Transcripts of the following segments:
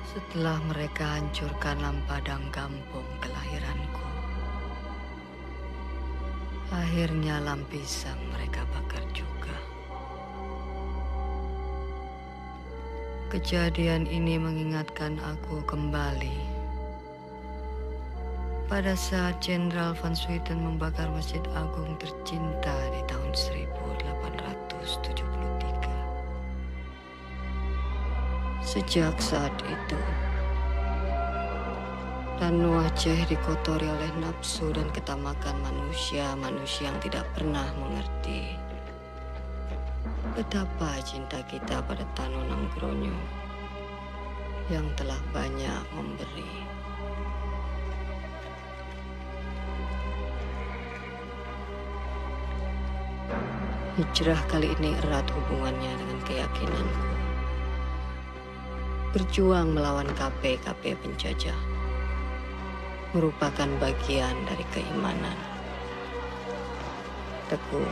Setelah mereka hancurkan lampadang kampung kelahiranku, akhirnya lampisan mereka bakar juga. Kejadian ini mengingatkan aku kembali pada saat Jenderal Van Swieten membakar Masjid Agung tercinta di tahun 1873. Sejak saat itu, Tanah Aceh dikotori oleh nafsu dan ketamakan manusia yang tidak pernah mengerti betapa cinta kita pada Tanah Nanggrono yang telah banyak memberi. Hijrah kali ini erat hubungannya dengan keyakinanku. Berjuang melawan KP-KP penjajah merupakan bagian dari keimanan. Teguh,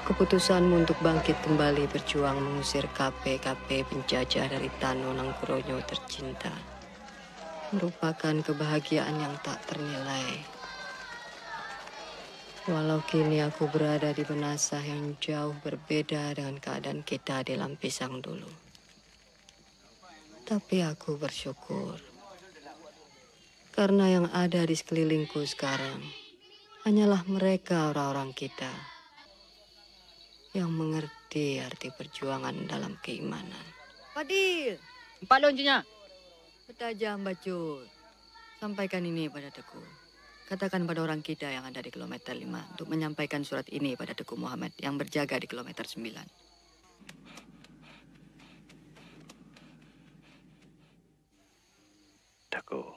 keputusanmu untuk bangkit kembali berjuang mengusir KP-KP penjajah dari Tanah Nanggrono tercinta merupakan kebahagiaan yang tak ternilai. Walau kini aku berada di benasah yang jauh berbeda dengan keadaan kita di Lampisang dulu. Tapi aku bersyukur, karena yang ada di sekelilingku sekarang hanyalah mereka orang-orang kita yang mengerti arti perjuangan dalam keimanan. Fadil! 4 loncengnya. Bertajam Bacur, sampaikan ini pada Teguh. Katakan pada orang kita yang ada di kilometer 5 untuk menyampaikan surat ini pada Teguh Muhammad yang berjaga di kilometer 9. Teguh,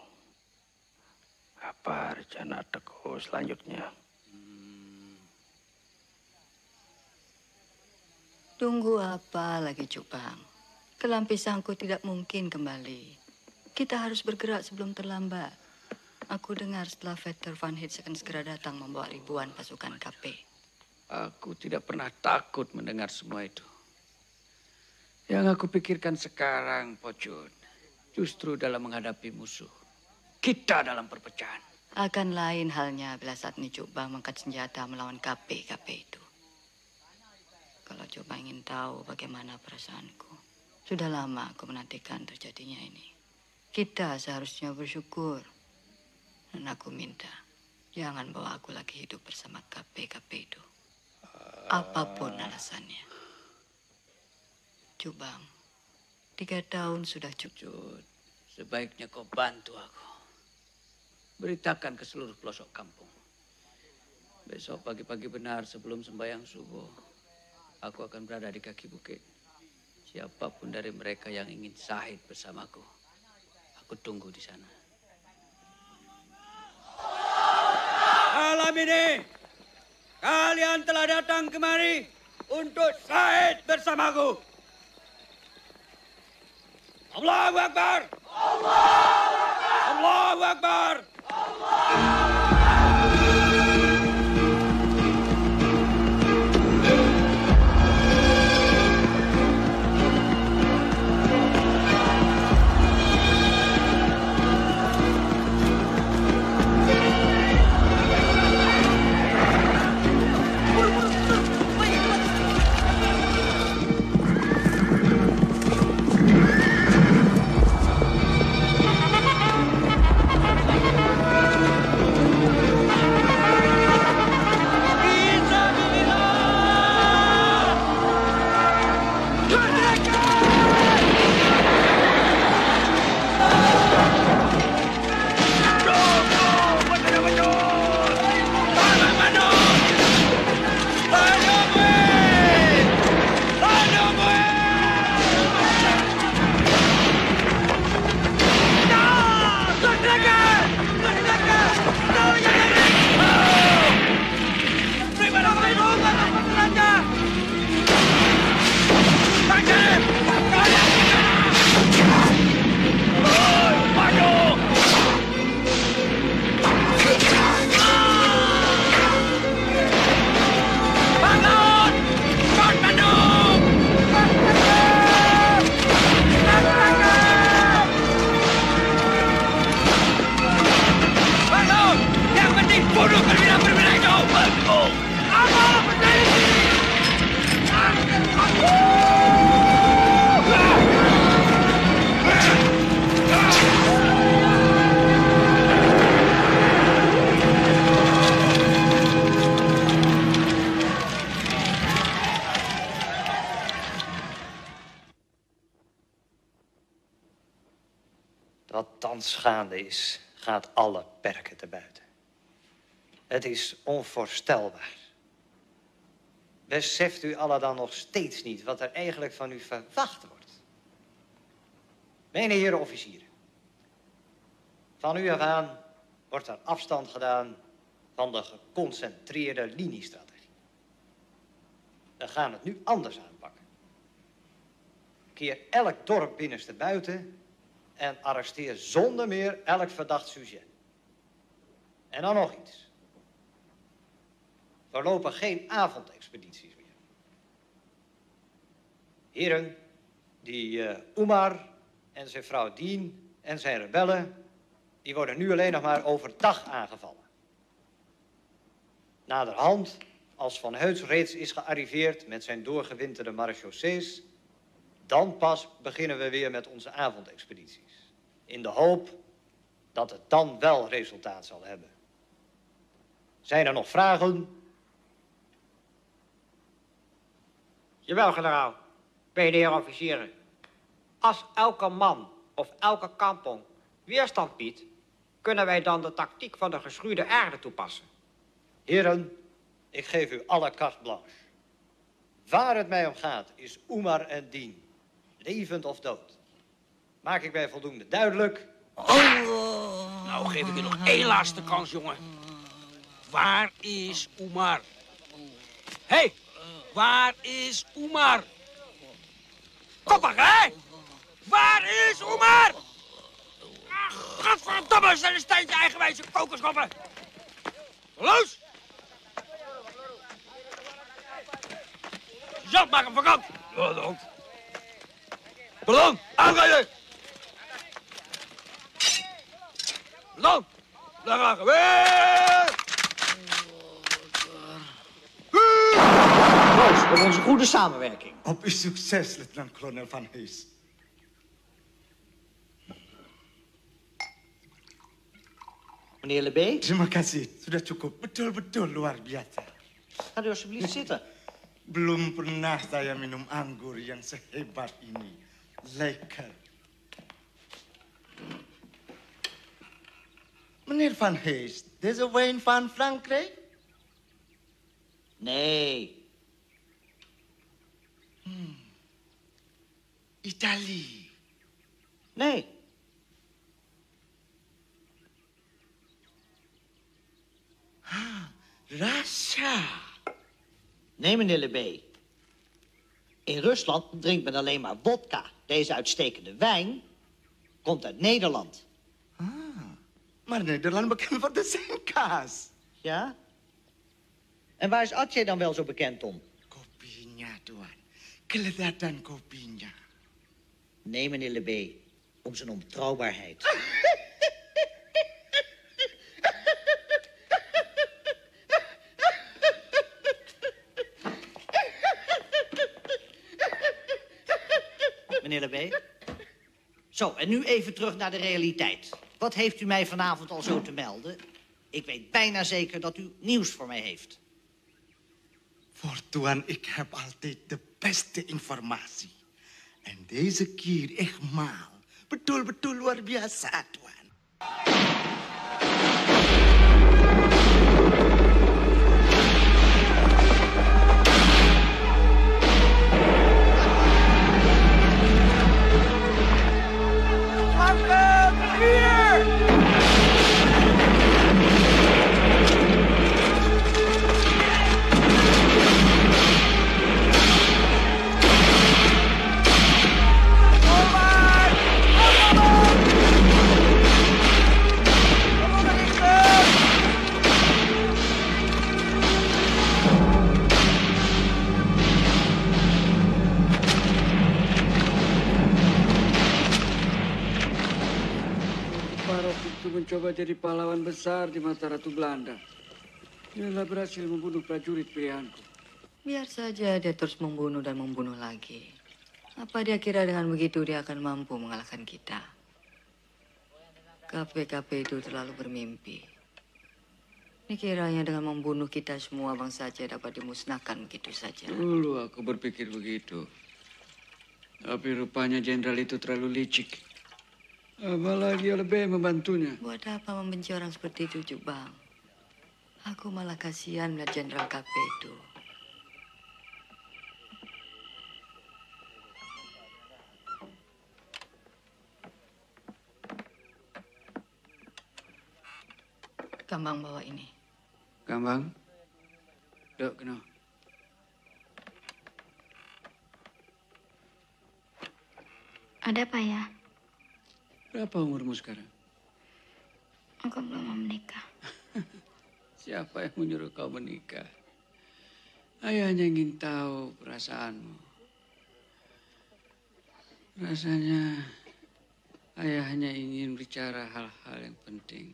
apa rencana Teguh selanjutnya? Tunggu apa lagi, Cupang? Ke Lampisangku tidak mungkin kembali. Kita harus bergerak sebelum terlambat. Aku dengar setelah Vetter Van Hitz akan segera datang membawa ribuan pasukan KP. Aku tidak pernah takut mendengar semua itu. Yang aku pikirkan sekarang, Pocun, justru dalam menghadapi musuh, kita dalam perpecahan. Akan lain halnya bila saat ini Cupang mengangkat senjata melawan KP-KP itu. Kalau coba ingin tahu bagaimana perasaanku, sudah lama aku menantikan terjadinya ini. Kita seharusnya bersyukur. Dan aku minta, jangan bawa aku lagi hidup bersama KP-KP itu. Apapun alasannya. Cubang, 3 tahun sudah cukup. Sebaiknya kau bantu aku. Beritakan ke seluruh pelosok kampung. Besok pagi-pagi benar sebelum sembahyang subuh, aku akan berada di kaki bukit. Siapapun dari mereka yang ingin syahid bersamaku, aku tunggu di sana. Malam ini, kalian telah datang kemari untuk syahid bersamaku. Allahu Akbar! Allahu Akbar! ons gaande is, gaat alle perken te buiten. Het is onvoorstelbaar. Beseft u allen dan nog steeds niet wat er eigenlijk van u verwacht wordt? Mijne heren officieren, van u af aan wordt er afstand gedaan van de geconcentreerde liniestrategie. We gaan het nu anders aanpakken. Keer elk dorp binnenste buiten en arresteer zonder meer elk verdacht sujet. En dan nog iets. Voorlopig geen avondexpedities meer. Heren, die Umar en zijn vrouw Dien en zijn rebellen, die worden nu alleen nog maar overdag aangevallen. Naderhand, als Van Heuts reeds is gearriveerd met zijn doorgewinterde marechaussees, dan pas beginnen we weer met onze avondexpedities. In de hoop dat het dan wel resultaat zal hebben. Zijn er nog vragen? Jawel, generaal. Beste heer officieren. Als elke man of elke kampong weerstand biedt, kunnen wij dan de tactiek van de geschuurde aarde toepassen. Heren, ik geef u alle carte blanche. Waar het mij om gaat is Umar en Dien. Levend of dood. Maak ik mij voldoende duidelijk? Nou geef ik je nog één laatste kans, jongen. Waar is Umar? Hé, waar is Umar? Koppig, hè? Waar is Umar? Godverdomme, zijn een steentje eigenwijze kokerschoppen. Los! Zelf maak hem vakant. Pardon. Pardon, aanrijden! Pardon, daar gaan we weer! Proost op onze goede samenwerking. Op uw succes, Lieutenant-kolonel Van Hees. Meneer Lebé, Terima kasih, sudah cukup. Betul-betul luar biasa. gaat u alsjeblieft zitten. Belum pernah saya minum anggur yang sehebat ini. Lekker. Meneer Van Hees, deze wijn van Frankrijk? Nee, Italië. nee. Russia. Nee, meneer Lebé. In Rusland drinkt men alleen maar vodka. Deze uitstekende wijn komt uit Nederland. Maar Nederland bekend voor de zinkaas. Ja? En waar is Atje dan wel zo bekend om? Kopinya, Tuan. Kelezatan kopinya. Nee, meneer Lebé. Om zijn onbetrouwbaarheid. Meneer Lebé. Zo, en nu even terug naar de realiteit. Wat heeft u mij vanavond al zo te melden? Ik weet bijna zeker dat u nieuws voor mij heeft. Voor Tuan, ik heb altijd de beste informatie. En deze keer echt maal. Betul-betul luar biasa, Tuan. Mencoba jadi pahlawan besar di mata Ratu Belanda. Dia berhasil membunuh prajurit pilihanku. Biar saja dia terus membunuh dan membunuh lagi. Apa dia kira dengan begitu dia akan mampu mengalahkan kita? KP-KP itu terlalu bermimpi. Dikiranya dengan membunuh kita semua bangsa saja dapat dimusnahkan begitu saja. Dulu aku berpikir begitu. Tapi rupanya jenderal itu terlalu licik. Apalagi lebih membantunya. Buat apa membenci orang seperti itu, Cuk Bang? Aku malah kasihan melihat Jenderal KP itu. Gambang bawa ini. Gambang, dok kena. Ada apa ya? Berapa umurmu sekarang? Aku belum mau menikah. Siapa yang menyuruh kau menikah? Ayah hanya ingin tahu perasaanmu. Rasanya ayah hanya ingin bicara hal-hal yang penting.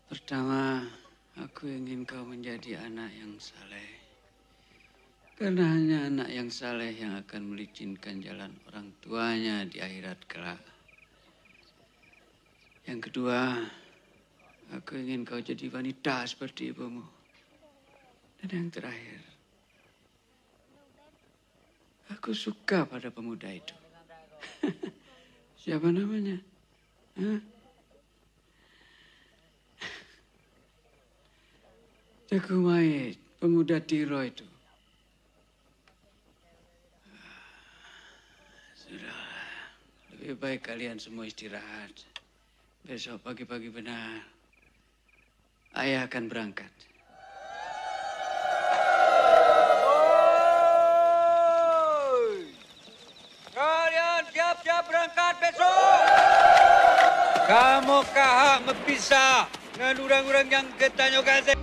Pertama, aku ingin kau menjadi anak yang saleh. Karena hanya anak yang saleh yang akan melicinkan jalan orang tuanya di akhirat kelak. Yang kedua, aku ingin kau jadi wanita seperti ibumu. Dan yang terakhir, aku suka pada pemuda itu. Siapa namanya? Hah? Teguh Maid, pemuda Tiro itu. Sudahlah, lebih baik kalian semua istirahat. Besok pagi-pagi benar, ayah akan berangkat. Kalian siap-siap berangkat besok. Kamu kahak mempisah dengan orang-orang yang ketanya kasih.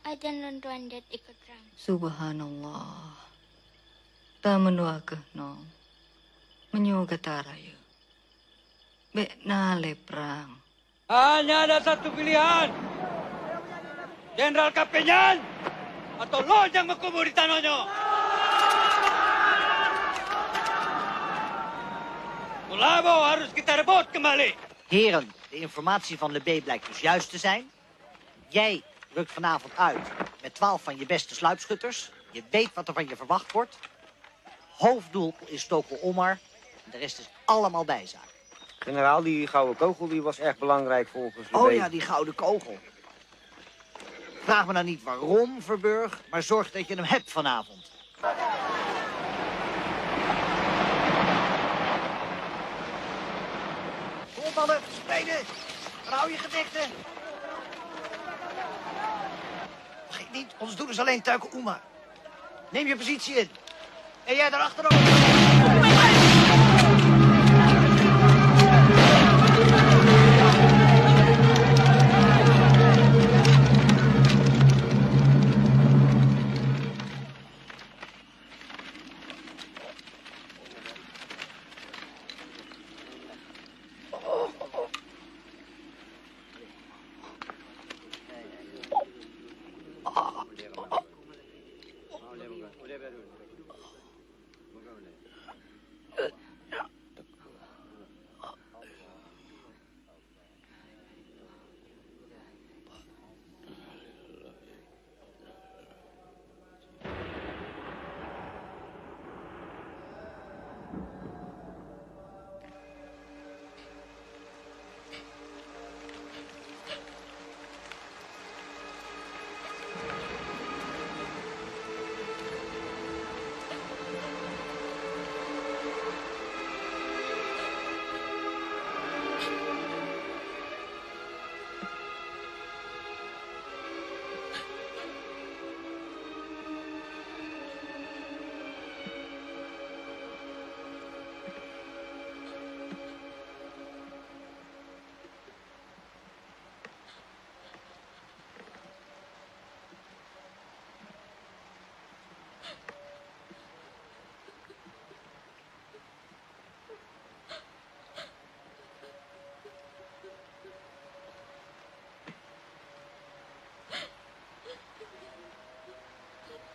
Ajan lontuan det ikut rang. Subhanallah. Tak menua ke no. Menyuka taraya. Bek nale perang. Hanya ada satu pilihan. Jenderal Kapenyan atau lo yang berkubur di tanahnya. Mulabo harus kita rebut kembali. Heren, de informatie van Lebé blijkt dus juist te zijn. Jij rukt vanavond uit met 12 van je beste sluipschutters. Je weet wat er van je verwacht wordt. Hoofddoel is Toko Omar. En de rest is allemaal bijzaak. Generaal, die gouden kogel die was erg belangrijk volgens de Oh ja, die gouden kogel. Vraag me nou niet waarom, Verburg, maar zorg dat je hem hebt vanavond. Kom op, mannen, spelen. Hou je gevechten. Vergeet niet, ons doel is alleen Tuiken Oema. Neem je positie in. En jij daarachter ook.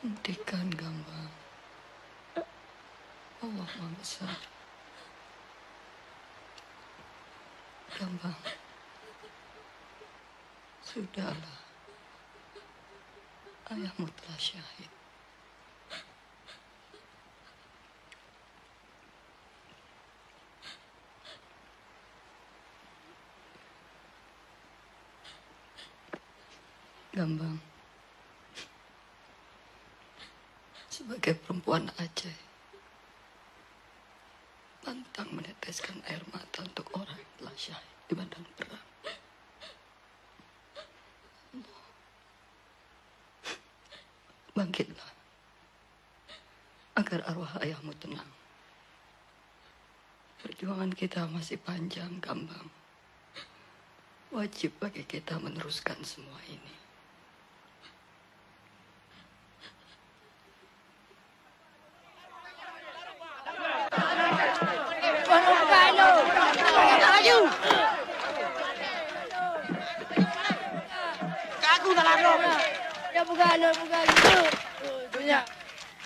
Hentikan Gambang. Allah Maha Besar. Gambang. Sudahlah. Ayahmu telah syahid. Gambang, sebagai perempuan Aceh, pantang meneteskan air mata untuk orang yang telah syahid di medan perang. Bangkitlah, agar arwah ayahmu tenang. Perjuangan kita masih panjang, Gambang. Wajib bagi kita meneruskan semua ini.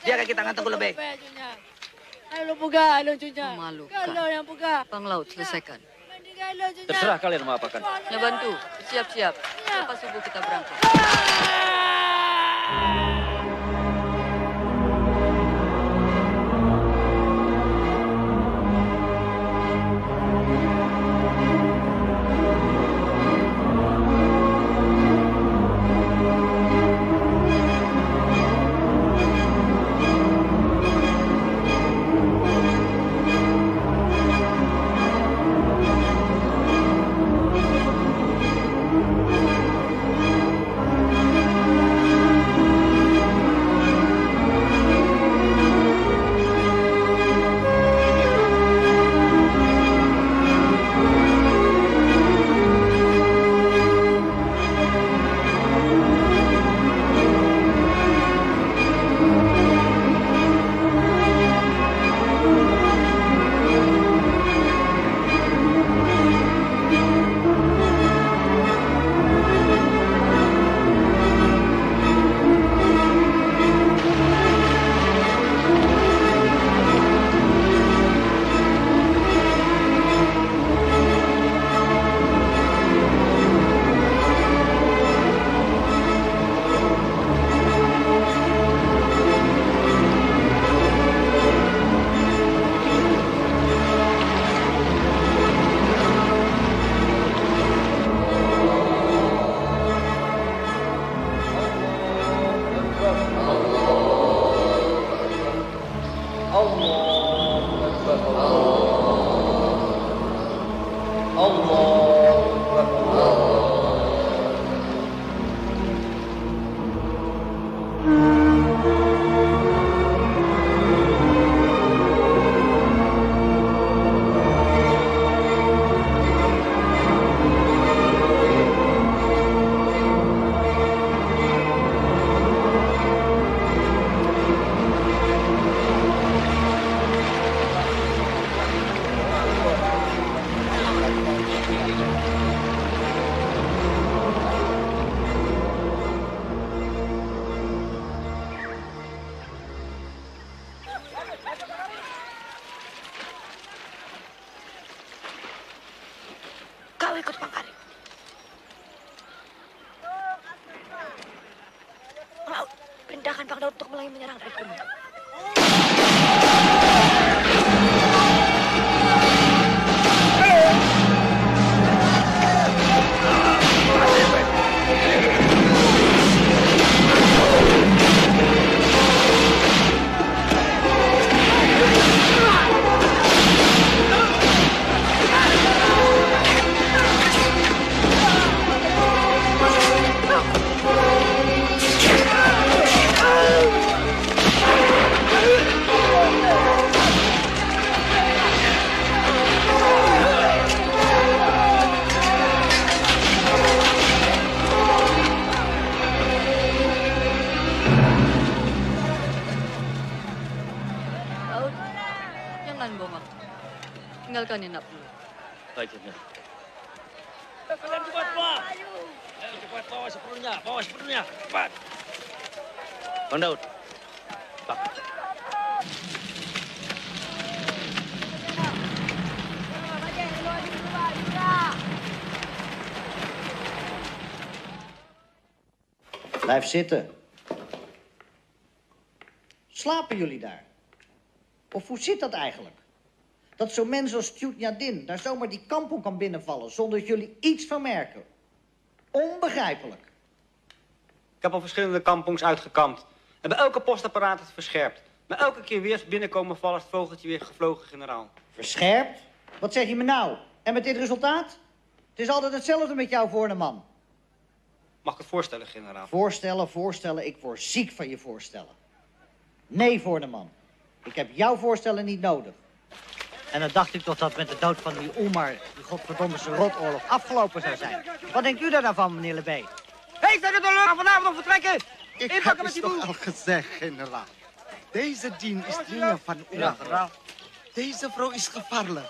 Dia kaki tangan tunggu lebih. Memalukan. Bang Laut, selesaikan. Terserah kalian mau apakan. Ya bantu, siap-siap. Lepas subuh kita berangkat. Kau ikut Bang Karim. Laut, perintahkan Bang Daud untuk mulai menyerang dari gunung. Tinggalkan Inap dulu. Baik, Jendral. Kalian cepat, Pak. Ayo cepat, bawa sepenuhnya, cepat. Bang Daud. Pak. Blijf zitten. Slapen jullie daar? Of hoe zit dat eigenlijk? Dat zo'n mens als Tjoetnjadin daar zomaar die kampong kan binnenvallen zonder dat jullie iets van merken. Onbegrijpelijk. Ik heb al verschillende kampongs uitgekampt. En bij elke postapparaat het verscherpt. Maar elke keer weer als binnenkomen vallen het vogeltje weer gevlogen, generaal. Verscherpt? Wat zeg je me nou? En met dit resultaat? Het is altijd hetzelfde met jou voor een man. Mag ik het voorstellen, generaal? Voorstellen. Ik word ziek van je voorstellen. Nee, voor de man. Ik heb jouw voorstellen niet nodig. En dan dacht ik toch dat met de dood van die Omar, die godverdomme rotoorlog, afgelopen zou zijn. Wat denkt u daar nou van, meneer Lebé? Hé, zijn er de lucht vanavond nog vertrekken? Ik heb het toch al gezegd, generaal. Deze dien is dringen van u. Ja, generaal. Deze vrouw is gevaarlijk.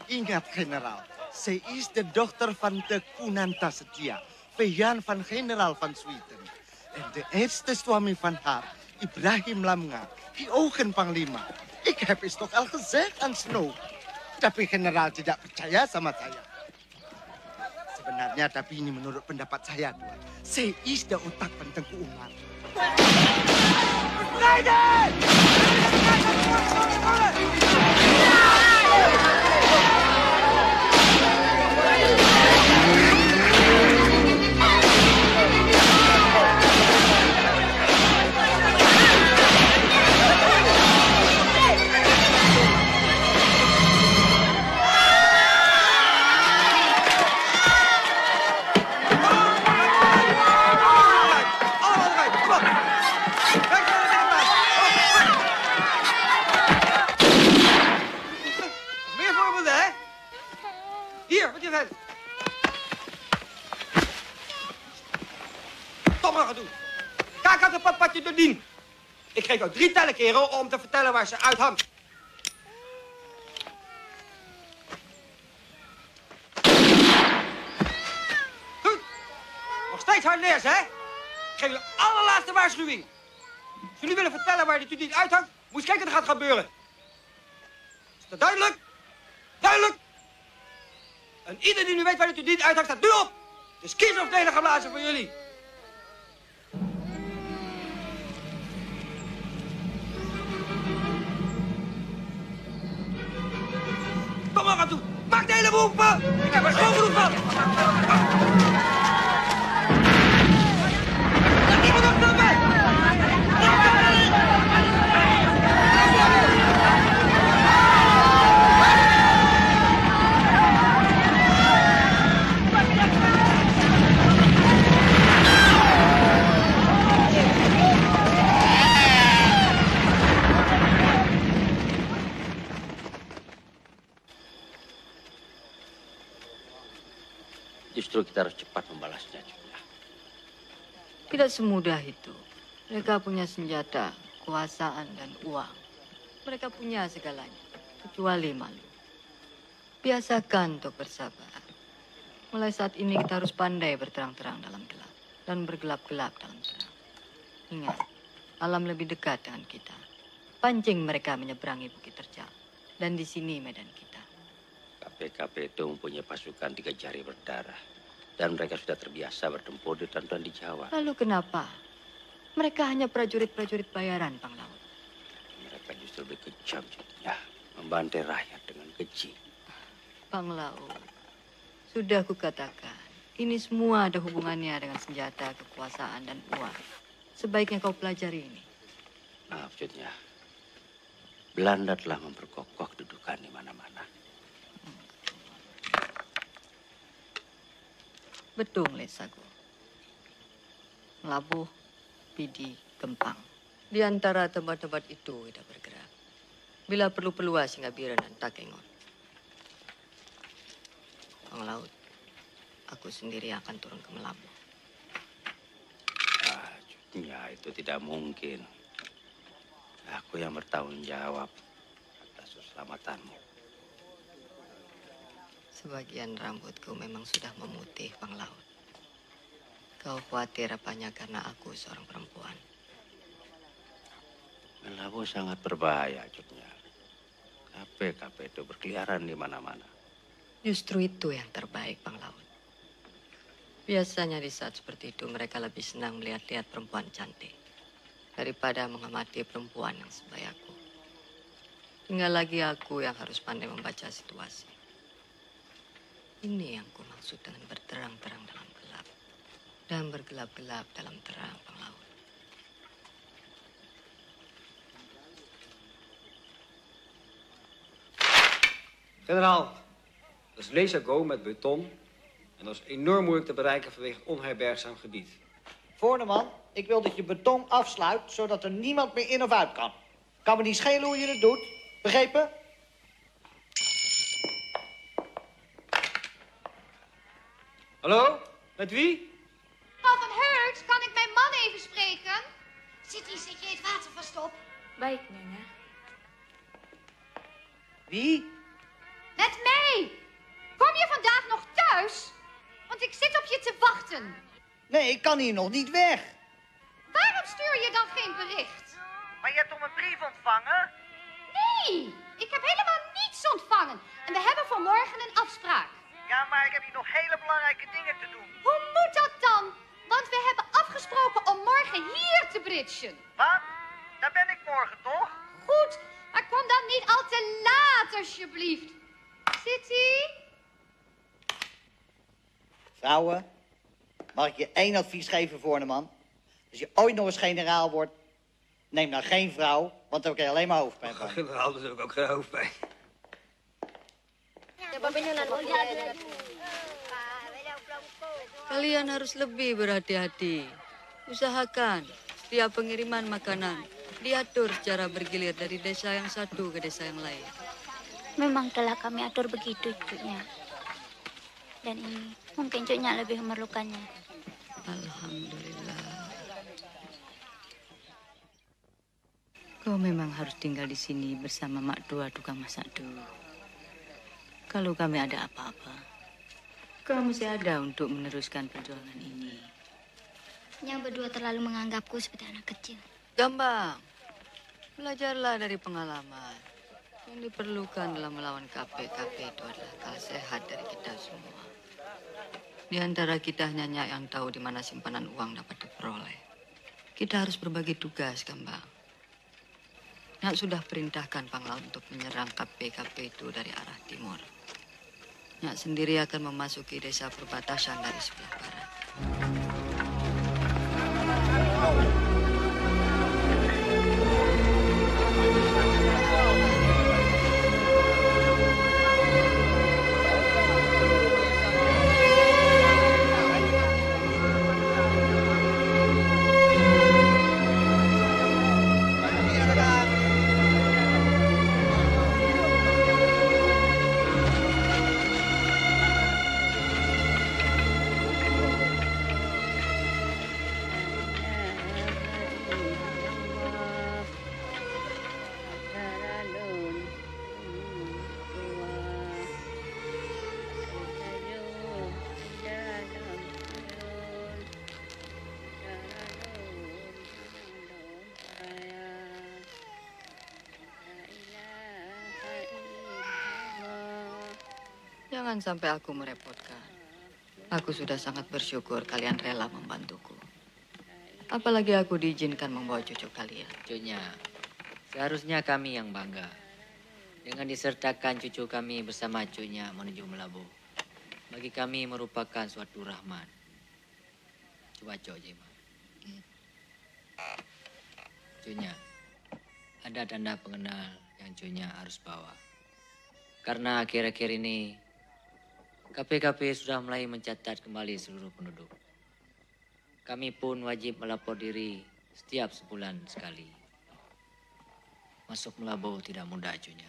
Ingat, generaal. Zij is de dochter van de Kunanta Setia, vijand van generaal van Zweden. En de eerste suami van haar, Ibrahim Lamga, die ogen panglima. Ik heb het toch al gezegd aan Snow. Tapi generaal tidak percaya sama saya. Sebenarnya tapi ini menurut pendapat saya, Tuan. Saya is de otak van Tengku Umar. Hier, wat je vindt. Toch maar gaan doen. Kijk uit de wat je doet dien. Ik geef jou 3 tellen, kerel, om te vertellen waar ze uithangt. Goed. Nog steeds hard neers, hè? Ik geef je de allerlaatste waarschuwing. Als jullie willen vertellen waar die niet uithangt, moet je kijken wat er gaat gebeuren. Is dat duidelijk? Duidelijk? En ieder die nu weet waar dit niet uithangt, staat nu op. Het is kiezen of delen geblazen voor jullie. Kom maar aan toe. Maak de hele boel open. Ik heb er zo genoeg van. Laat iemand opstappen. Justru kita harus cepat membalasnya, Julia. Tidak semudah itu. Mereka punya senjata, kekuasaan, dan uang. Mereka punya segalanya, kecuali malu. Biasakan untuk bersabar. Mulai saat ini kita harus pandai berterang-terang dalam gelap dan bergelap-gelap dalam terang. Ingat, alam lebih dekat dengan kita. Pancing mereka menyeberangi Bukit Terjal. Dan di sini medan kita. KPKP itu mempunyai pasukan 3 jari berdarah. Dan mereka sudah terbiasa bertempur di tanduan di Jawa. Lalu kenapa? Mereka hanya prajurit-prajurit bayaran, Pang Laut. Mereka justru lebih kejam, ya, membantai rakyat dengan keji. Pang Laut, sudah kukatakan, ini semua ada hubungannya dengan senjata, kekuasaan, dan uang. Sebaiknya kau pelajari ini. Maksudnya, Belanda telah memperkokoh kedudukan di mana-mana. Betul, Lesago. Labuh, Pidi, Gempang. Di antara tempat-tempat itu kita bergerak. Bila perlu peluas hingga Biren dan Takengon. Pang Laut, aku sendiri akan turun ke Melabuh. Ya, itu tidak mungkin. Aku yang bertanggung jawab atas keselamatanmu. Sebagian rambutku memang sudah memutih, Pang Laut. Kau khawatir apanya karena aku seorang perempuan? Melabuh sangat berbahaya, Cutnya. KPKP itu berkeliaran di mana-mana. Justru itu yang terbaik, Pang Laut. Biasanya di saat seperti itu mereka lebih senang melihat-lihat perempuan cantik daripada mengamati perempuan yang sebayaku. Tinggal lagi aku yang harus pandai membaca situasi. Ini yang kumaksud dengan berterang-terang dalam gelap dan bergelap-gelap dalam terang penglaut. Generaal, dat is Lesago met beton en dat is enorm moeilijk te bereiken vanwege onherbergzaam gebied. Voorneman, ik wil dat je beton afsluit, zodat er niemand meer in of uit kan. Kan me niet schelen hoe je het doet. Begrepen? Hallo? Met wie? Mevrouw van Hurks, kan ik mijn man even spreken? Zet je het water vast op? Baik, Nyonya. Wie? Met mij! Kom je vandaag nog thuis? Want ik zit op je te wachten. Nee, ik kan hier nog niet weg. Waarom stuur je dan geen bericht? Maar je hebt toch een brief ontvangen? Nee, ik heb helemaal niets ontvangen. En we hebben voor morgen een afspraak. Ja, maar ik heb hier nog hele belangrijke dingen te doen. Hoe moet dat dan? Want we hebben afgesproken om morgen hier te bridgen. Wat? Daar ben ik morgen, toch? Goed, maar kom dan niet al te laat, alsjeblieft. City? Vrouwen, mag ik je één advies geven, Voorneman? Als je ooit nog eens generaal wordt, neem dan geen vrouw, want dan krijg je alleen maar hoofdpijn van. Generaal, daar heb ik ook geen hoofdpijn. Kalian harus lebih berhati-hati. Usahakan setiap pengiriman makanan diatur secara bergilir dari desa yang satu ke desa yang lain. Memang telah kami atur begitu, Cuknya. Dan ini mungkin Cuknya lebih memerlukannya. Alhamdulillah. Kau memang harus tinggal di sini bersama Mak Dua tukang masak dulu. Kalau kami ada apa-apa, kau mesti ada untuk meneruskan perjuangan ini. Yang berdua terlalu menganggapku seperti anak kecil. Gambang, belajarlah dari pengalaman. Yang diperlukan dalam melawan KP-KP itu adalah akal sehat dari kita semua. Di antara kita hanya Nyak yang tahu di mana simpanan uang dapat diperoleh. Kita harus berbagi tugas, Gambang. Nyak sudah perintahkan Panglaut untuk menyerang KP-KP itu dari arah timur. Nyak sendiri akan memasuki desa perbatasan dari sebelah barat. Jangan sampai aku merepotkan. Aku sudah sangat bersyukur kalian rela membantuku. Apalagi aku diizinkan membawa cucu kalian. Cucunya, seharusnya kami yang bangga. Dengan disertakan cucu kami bersama cucunya menuju Melabuh. Bagi kami merupakan suatu rahmat. Coba Jema. Cucunya, ada tanda pengenal yang cucunya harus bawa. Karena akhir-akhir ini KP-KP sudah mulai mencatat kembali seluruh penduduk. Kami pun wajib melapor diri setiap sebulan sekali. Masuk Melabuh tidak mudah, cucunya.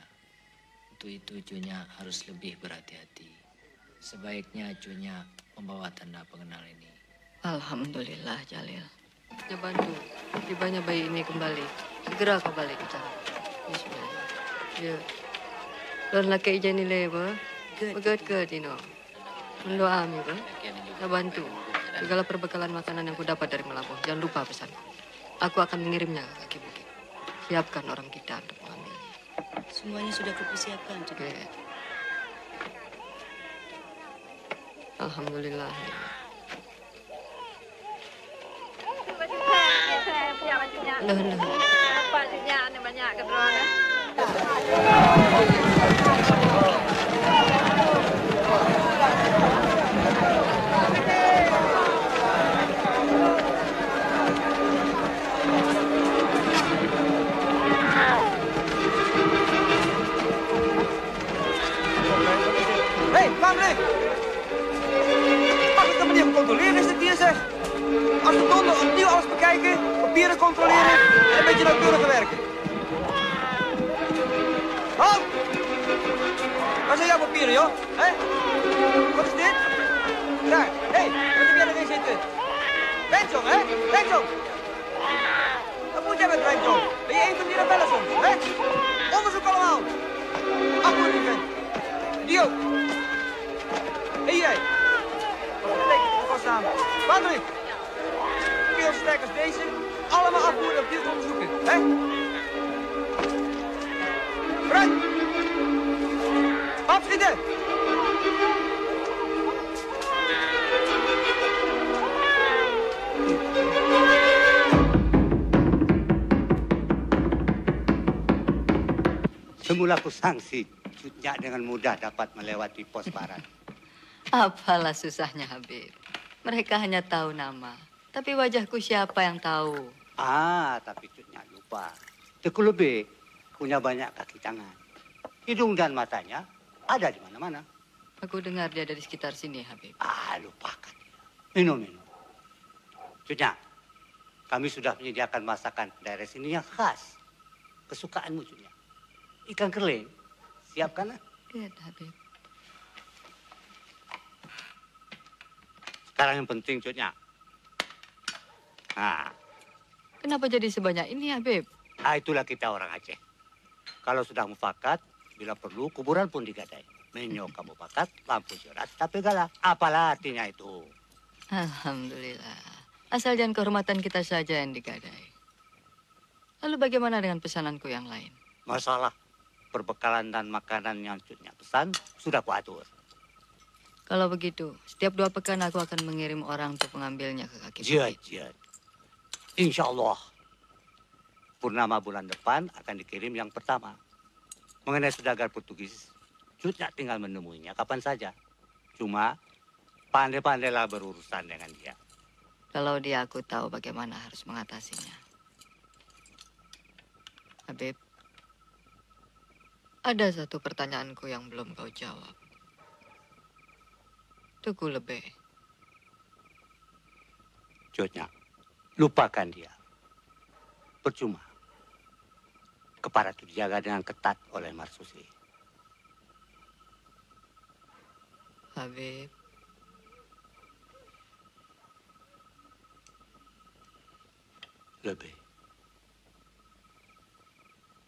Untuk itu cucunya harus lebih berhati-hati. Sebaiknya cucunya membawa tanda pengenal ini. Alhamdulillah, Jalil. Ya bantu, tibanya bayi ini kembali. Segera kau balik ke sana. Bismillah. Ya. Dan laki ijani leba. Begat-gat, Dino. Mendoa mi, Pak. Saya bantu. Segala perbekalan makanan yang ku dapat dari Melabuh. Jangan lupa pesan. Aku akan mengirimnya ke kaki bukit. Siapkan orang kita untuk mengambilnya. Semuanya sudah kupersiapkan, Cik. Alhamdulillah. Loh. Nampaknya banyak keterangan. Hé, Patrick! Mag ik de meneer controleren, is het hier zeg? Als we donder opnieuw alles bekijken, papieren controleren en een beetje nauwkeuriger werken. Halt! Waar zijn jouw papieren, joh? Hé? Wat is dit? Daar, hé, wat heb jij erin zitten? Benjong, hè? Benjong! Wat moet jij met Benjong? Ben je een van die rebellen soms, hè? Onderzoek allemaal! Afvoering, vent. Die ook. Hé, jij. Staan. Patrick! Heel sterk als deze. Allemaal afvoeren en opnieuw te onderzoeken. Hè? Vooruit! Afschieten! Semula kusangsi, Cutnya dengan mudah dapat melewati pos barat. Apalah susahnya, Habib. Mereka hanya tahu nama. Tapi wajahku siapa yang tahu? Tapi Cutnya lupa. Teku lebih punya banyak kaki tangan. Hidung dan matanya ada di mana-mana. Aku dengar dia ada di sekitar sini, Habib. Lupakan. Minum. Cutnya, kami sudah menyediakan masakan daerah sini yang khas. Kesukaanmu, Cutnya. Ikan keling. Siapkan. Lihat, Habib. Sekarang yang penting, Cutnya. Kenapa jadi sebanyak ini, Habib? Itulah kita orang Aceh. Kalau sudah mufakat, bila perlu kuburan pun digadai. Menyokap mufakat, lampu surat, tapi galah. Apalah artinya itu? Alhamdulillah. Asal jangan kehormatan kita saja yang digadai. Lalu bagaimana dengan pesananku yang lain? Masalah perbekalan dan makanan yang Cutnya pesan, sudah kuatur. Kalau begitu, setiap 2 pekan aku akan mengirim orang untuk mengambilnya ke kaki bukit. Jad. Insya Allah. Purnama bulan depan akan dikirim yang pertama. Mengenai saudagar Portugis, Cutnya tinggal menemuinya kapan saja. Cuma, pandai-pandailah berurusan dengan dia. Kalau dia, aku tahu bagaimana harus mengatasinya. Habib, ada satu pertanyaanku yang belum kau jawab. Teku lebih. Cutnya, lupakan dia. Percuma. Kepala itu dijaga dengan ketat oleh Marsusi. Habib. Lebih.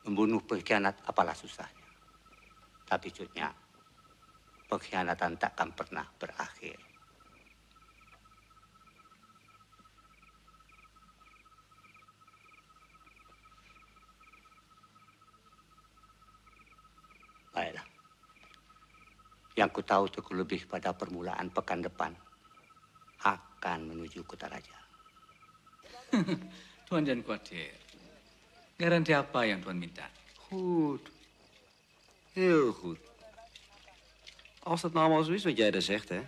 Membunuh pengkhianat apalah susahnya. Tapi Cutnya, pengkhianatan takkan pernah berakhir. Baiklah. Yang ku tahu Teku lebih pada permulaan pekan depan akan menuju Kutaraja. Tuan jangan khawatir. Garanti apa yang Tuan minta? Goed. Heel goed. Als dat nou allemaal zo is wat jij daar zegt, hè,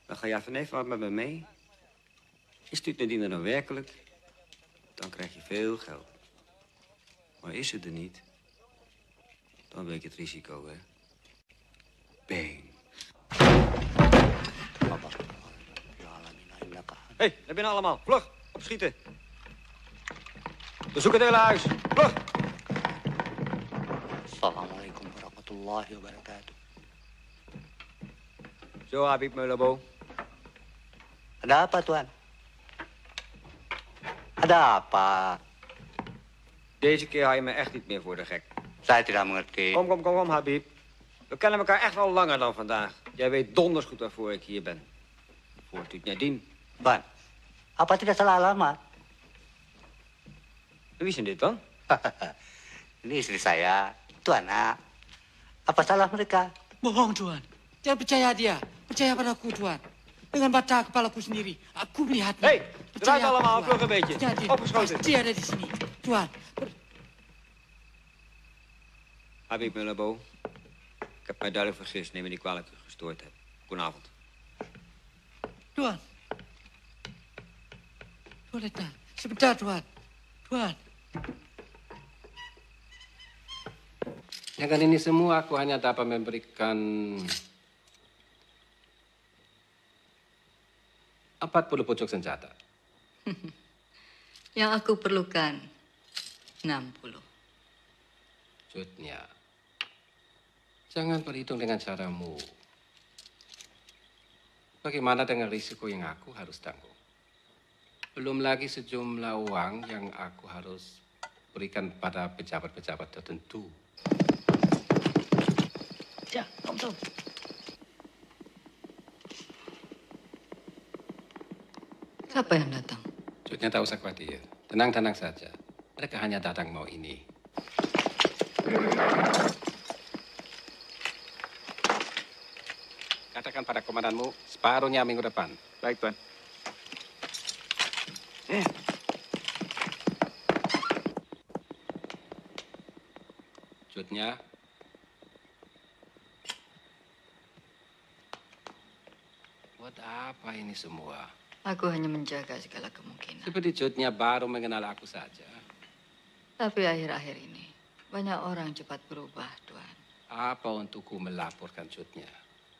dan ga jij vanavond met me mee. Is dit Nadine nou werkelijk, dan krijg je veel geld. Maar is het er niet, dan weet je het risico, hè. Been. Hé, naar binnen allemaal. Vlug, opschieten. We zoeken het hele huis. Vlug. Assalamualaikum warahmatullahi wabarakatuh. Zo, Habib Meulabo. Ada apa, Tuan? Ada apa? Deze keer hou je me echt niet meer voor de gek. Saya tidak mengerti. Kom, Habib. We kennen elkaar echt wel langer dan vandaag. Jij weet donders goed waarvoor ik hier ben. Voor Nadine. Ban, apa tidak salah alamat? Wie zijn dit dan? Ini istri saya, itu anak. Apa salah mereka? Bohong, Tuan. Jangan percaya dia. Percaya padaku, Tuan. Dengan mata kepalaku sendiri. Aku melihatnya. Hé, draait allemaal, vlug een beetje. Ja, Opgeschoten. pasti ada di sini. Tuan. Habib Mullabo, ik heb mij duidelijk vergist. Neem me niet kwalijk dat ik u gestoord heb. Goedenavond. Tuan. Tuan, sebentar, Tuan. Tuan. Dengan ini semua aku hanya dapat memberikan 40 pucuk senjata. Yang aku perlukan 60. Jutnya, jangan berhitung dengan caramu. Bagaimana dengan risiko yang aku harus tanggung? Belum lagi sejumlah uang yang aku harus berikan pada pejabat-pejabat tertentu. Ya, kom. Siapa yang datang? Jutnya tak usah khawatir. Tenang-tenang saja. Mereka hanya datang mau ini. Katakan pada komandanmu, separuhnya minggu depan. Baik, Tuan. Jutnya. Buat apa ini semua? Aku hanya menjaga segala kemungkinan. Seperti Jutnya baru mengenal aku saja. Tapi akhir-akhir ini, banyak orang cepat berubah, Tuan. Apa untukku melaporkan Jutnya?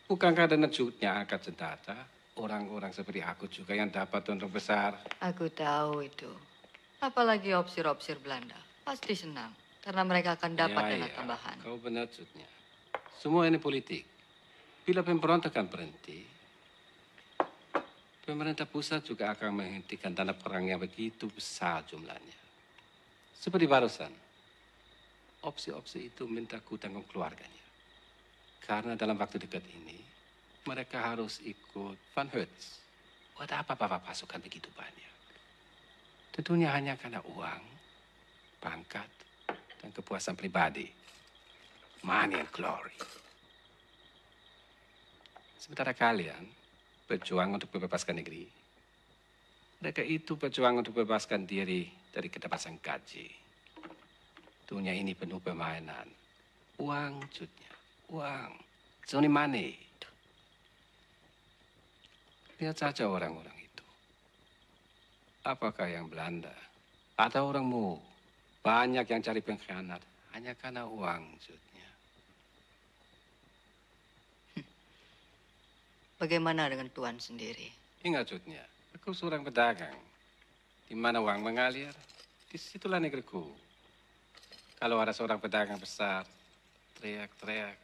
Bukankah dengan Jutnya angkat senjata, orang-orang seperti aku juga yang dapat untung besar? Aku tahu itu. Apalagi opsir-opsir Belanda. Pasti senang, karena mereka akan dapat dana tambahan. Kau benar, Jutnya. Semua ini politik. Bila pemberontakan berhenti, pemerintah pusat juga akan menghentikan dana perang yang begitu besar jumlahnya. Seperti barusan, opsi-opsi itu minta ku tanggung keluarganya. Karena dalam waktu dekat ini, mereka harus ikut Van Hertz. Buat apa bapak pasukan begitu banyak? Tentunya hanya karena uang, pangkat, dan kepuasan pribadi. Money and glory. Sementara kalian berjuang untuk membebaskan negeri. Mereka itu berjuang untuk membebaskan diri dari ketebasan gaji. Dunia ini penuh permainan. Uang, Jutnya. Uang. It's only money. Lihat saja orang-orang itu. Apakah yang Belanda? Atau orangmu? Banyak yang cari pengkhianat. Hanya karena uang, Jutnya. Bagaimana dengan Tuan sendiri? Ingat, Jutnya. Aku seorang pedagang. Di mana uang mengalir, disitulah negeriku. Kalau ada seorang pedagang besar, teriak-teriak,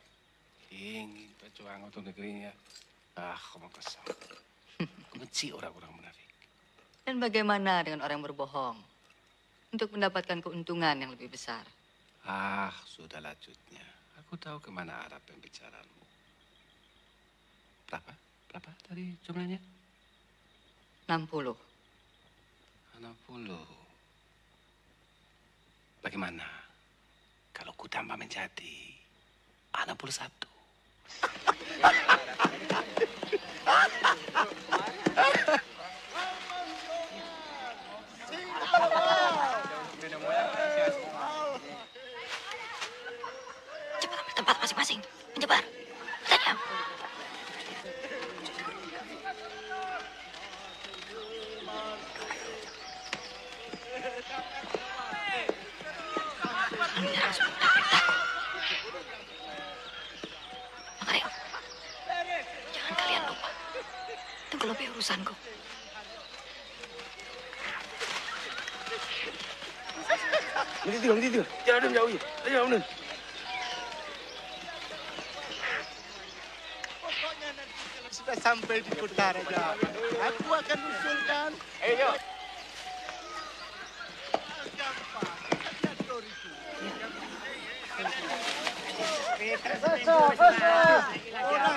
ingin berjuang untuk negerinya. Ngomong kosong. Aku benci orang-orang munafik. Dan bagaimana dengan orang yang berbohong? Untuk mendapatkan keuntungan yang lebih besar. Sudahlah, Jutnya. Aku tahu kemana arah pembicaraanmu. Berapa tadi jumlahnya? 60. 60. Bagaimana kalau ku tambah menjadi 61? Cepat ambil tempat masing-masing. Menyebar. Tajam. Makanya, jangan kalian lupa. Tunggu lebih urusanku. Nanti. Jangan jauh ya. Ayo, Nun. Pokoknya nanti kalau sudah sampai di kota Raja, aku akan usulkan. Ayo.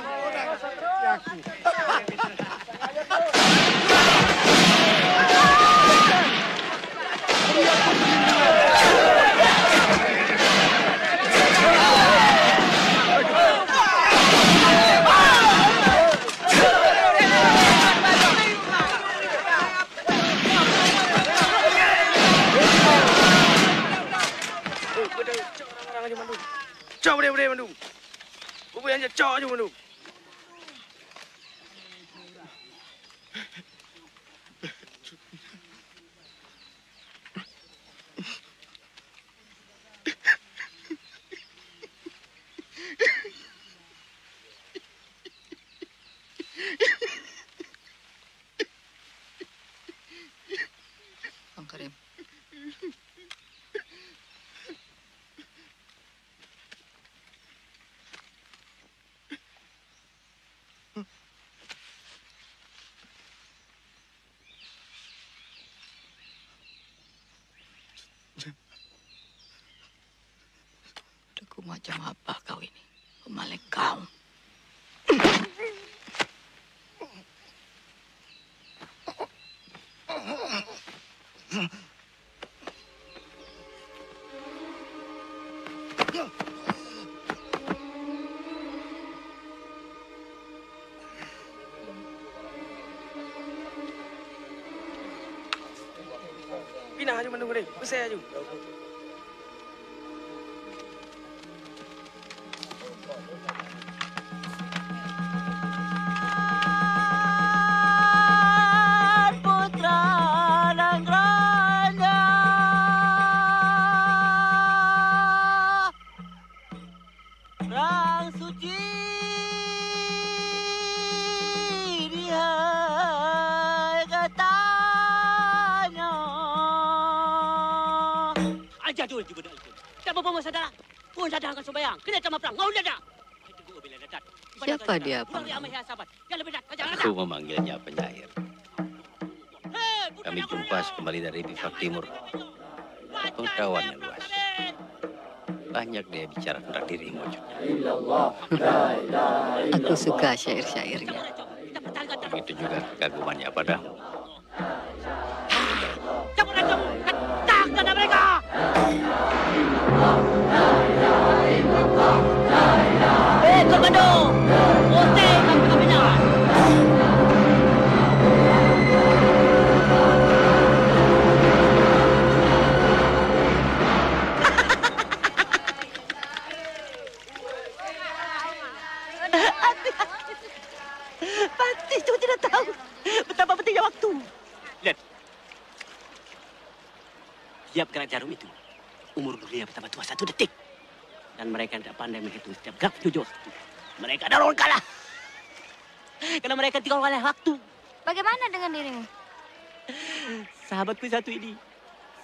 Orang seperti aku. Betul, cok orang-orang aja Bandung. Cok dia Bandung. Bubu aja cok aja Bandung. Bang Karim. Deku macam apa kau ini? Pemaling kau. Pindah aja Bandung deh, besar aja. Putra Nangranya Rang suci dia katanya aja dulu di benak itu tak apa-apa saudara pun saudara akan sembahyang kena sama perang mau dah Siapa dia, Pak? Aku memanggilnya penyair. Kami jumpa kembali dari Bifak Timur. Pengetahuan yang luas. Banyak dia bicara tentang dirimu, Cuk. Aku suka syair-syairnya. Begitu juga kekagumannya padamu. tak dana mereka komando Oste kapitan Pasti itu tidak tahu betapa pentingnya waktu. Lihat. Siap gerak jarum itu. Umur dunia bertambah tua 1 detik. Dan mereka tidak pandai menghitung setiap gerak tujuh waktu. Mereka adalah orang kalah. Karena mereka tinggal oleh waktu. Bagaimana dengan dirimu? Sahabatku satu ini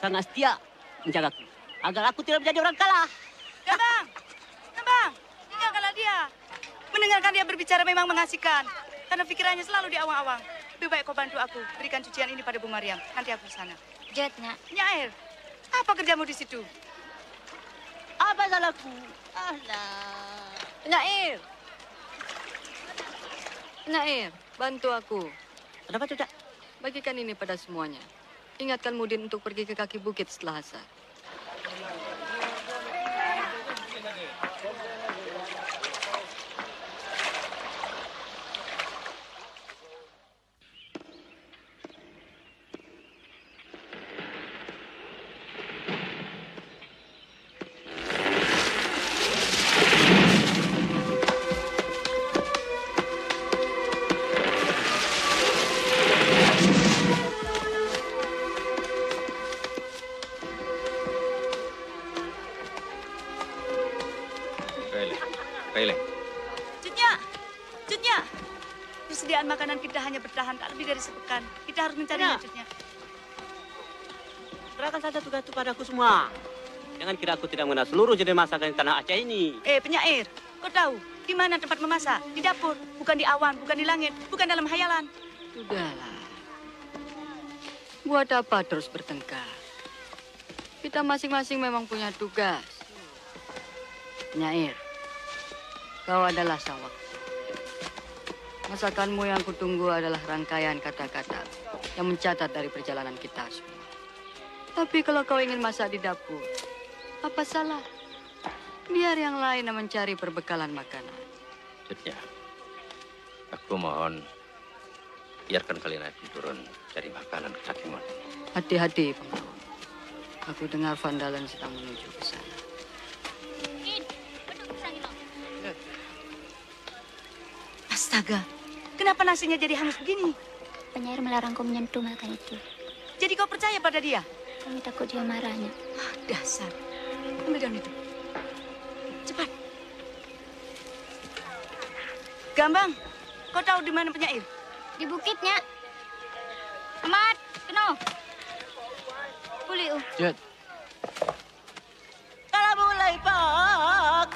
sangat setia menjagaku. Agar aku tidak menjadi orang kalah. Bang, tinggalkanlah dia. Mendengarkan dia berbicara memang mengasihkan. Karena pikirannya selalu di awang-awang. Lebih baik kau bantu aku. Berikan cucian ini pada Bu Mariam. Nanti aku di sana. Jetnya. Nyair, apa kerjamu di situ? Apa salahku? Alah. Nyair. Nyair, bantu aku. Kenapa tidak? Bagikan ini pada semuanya. Ingatkan Mudin untuk pergi ke kaki bukit setelah asar. Persediaan makanan kita hanya bertahan tak lebih dari sepekan. Kita harus mencari wujudnya. Serahkan saja tugas itu padaku semua. Jangan kira aku tidak mengenal seluruh jenis masakan di tanah Aceh ini. Penyair, kau tahu di mana tempat memasak? Di dapur, bukan di awan, bukan di langit, bukan dalam hayalan. Sudahlah. Buat apa terus bertengkar? Kita masing-masing memang punya tugas. Penyair, kau adalah sang waktu. Masakanmu yang kutunggu adalah rangkaian kata-kata yang mencatat dari perjalanan kita semua. Tapi kalau kau ingin masak di dapur, apa salah? Biar yang lain yang mencari perbekalan makanan. Maksudnya, aku mohon biarkan kalian turun cari makanan ke kaki. Hati-hati, Pengawal. Aku dengar Vandalan sedang menuju ke sana. Astaga, kenapa nasinya jadi hangus begini? Penyair melarangku menyentuh makan itu. Jadi kau percaya pada dia? Kami takut dia marahnya. Dasar. Ambil daun itu. Cepat. Gambang, kau tahu di mana penyair? Di bukitnya. Amat, keno. Puli. Jet. Kalau mulai pak,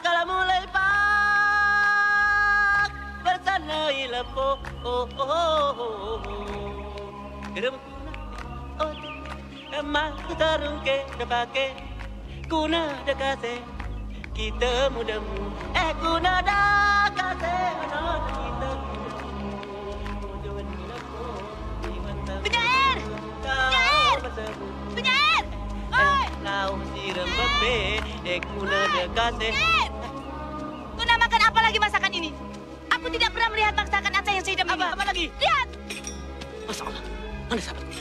bersanai lepo, Gerem emang tarung ke depake, kuna dekase, kita mudamu, kuna dekase, kita penyair, penyair, penyair, oi, lau siram bebe, kuna dekase. Kau namakan apa lagi masakan ini? Aku tidak pernah melihat masakan Aceh yang sehidup ini. Apa lagi? Lihat. Masya Allah, mana sahabatku?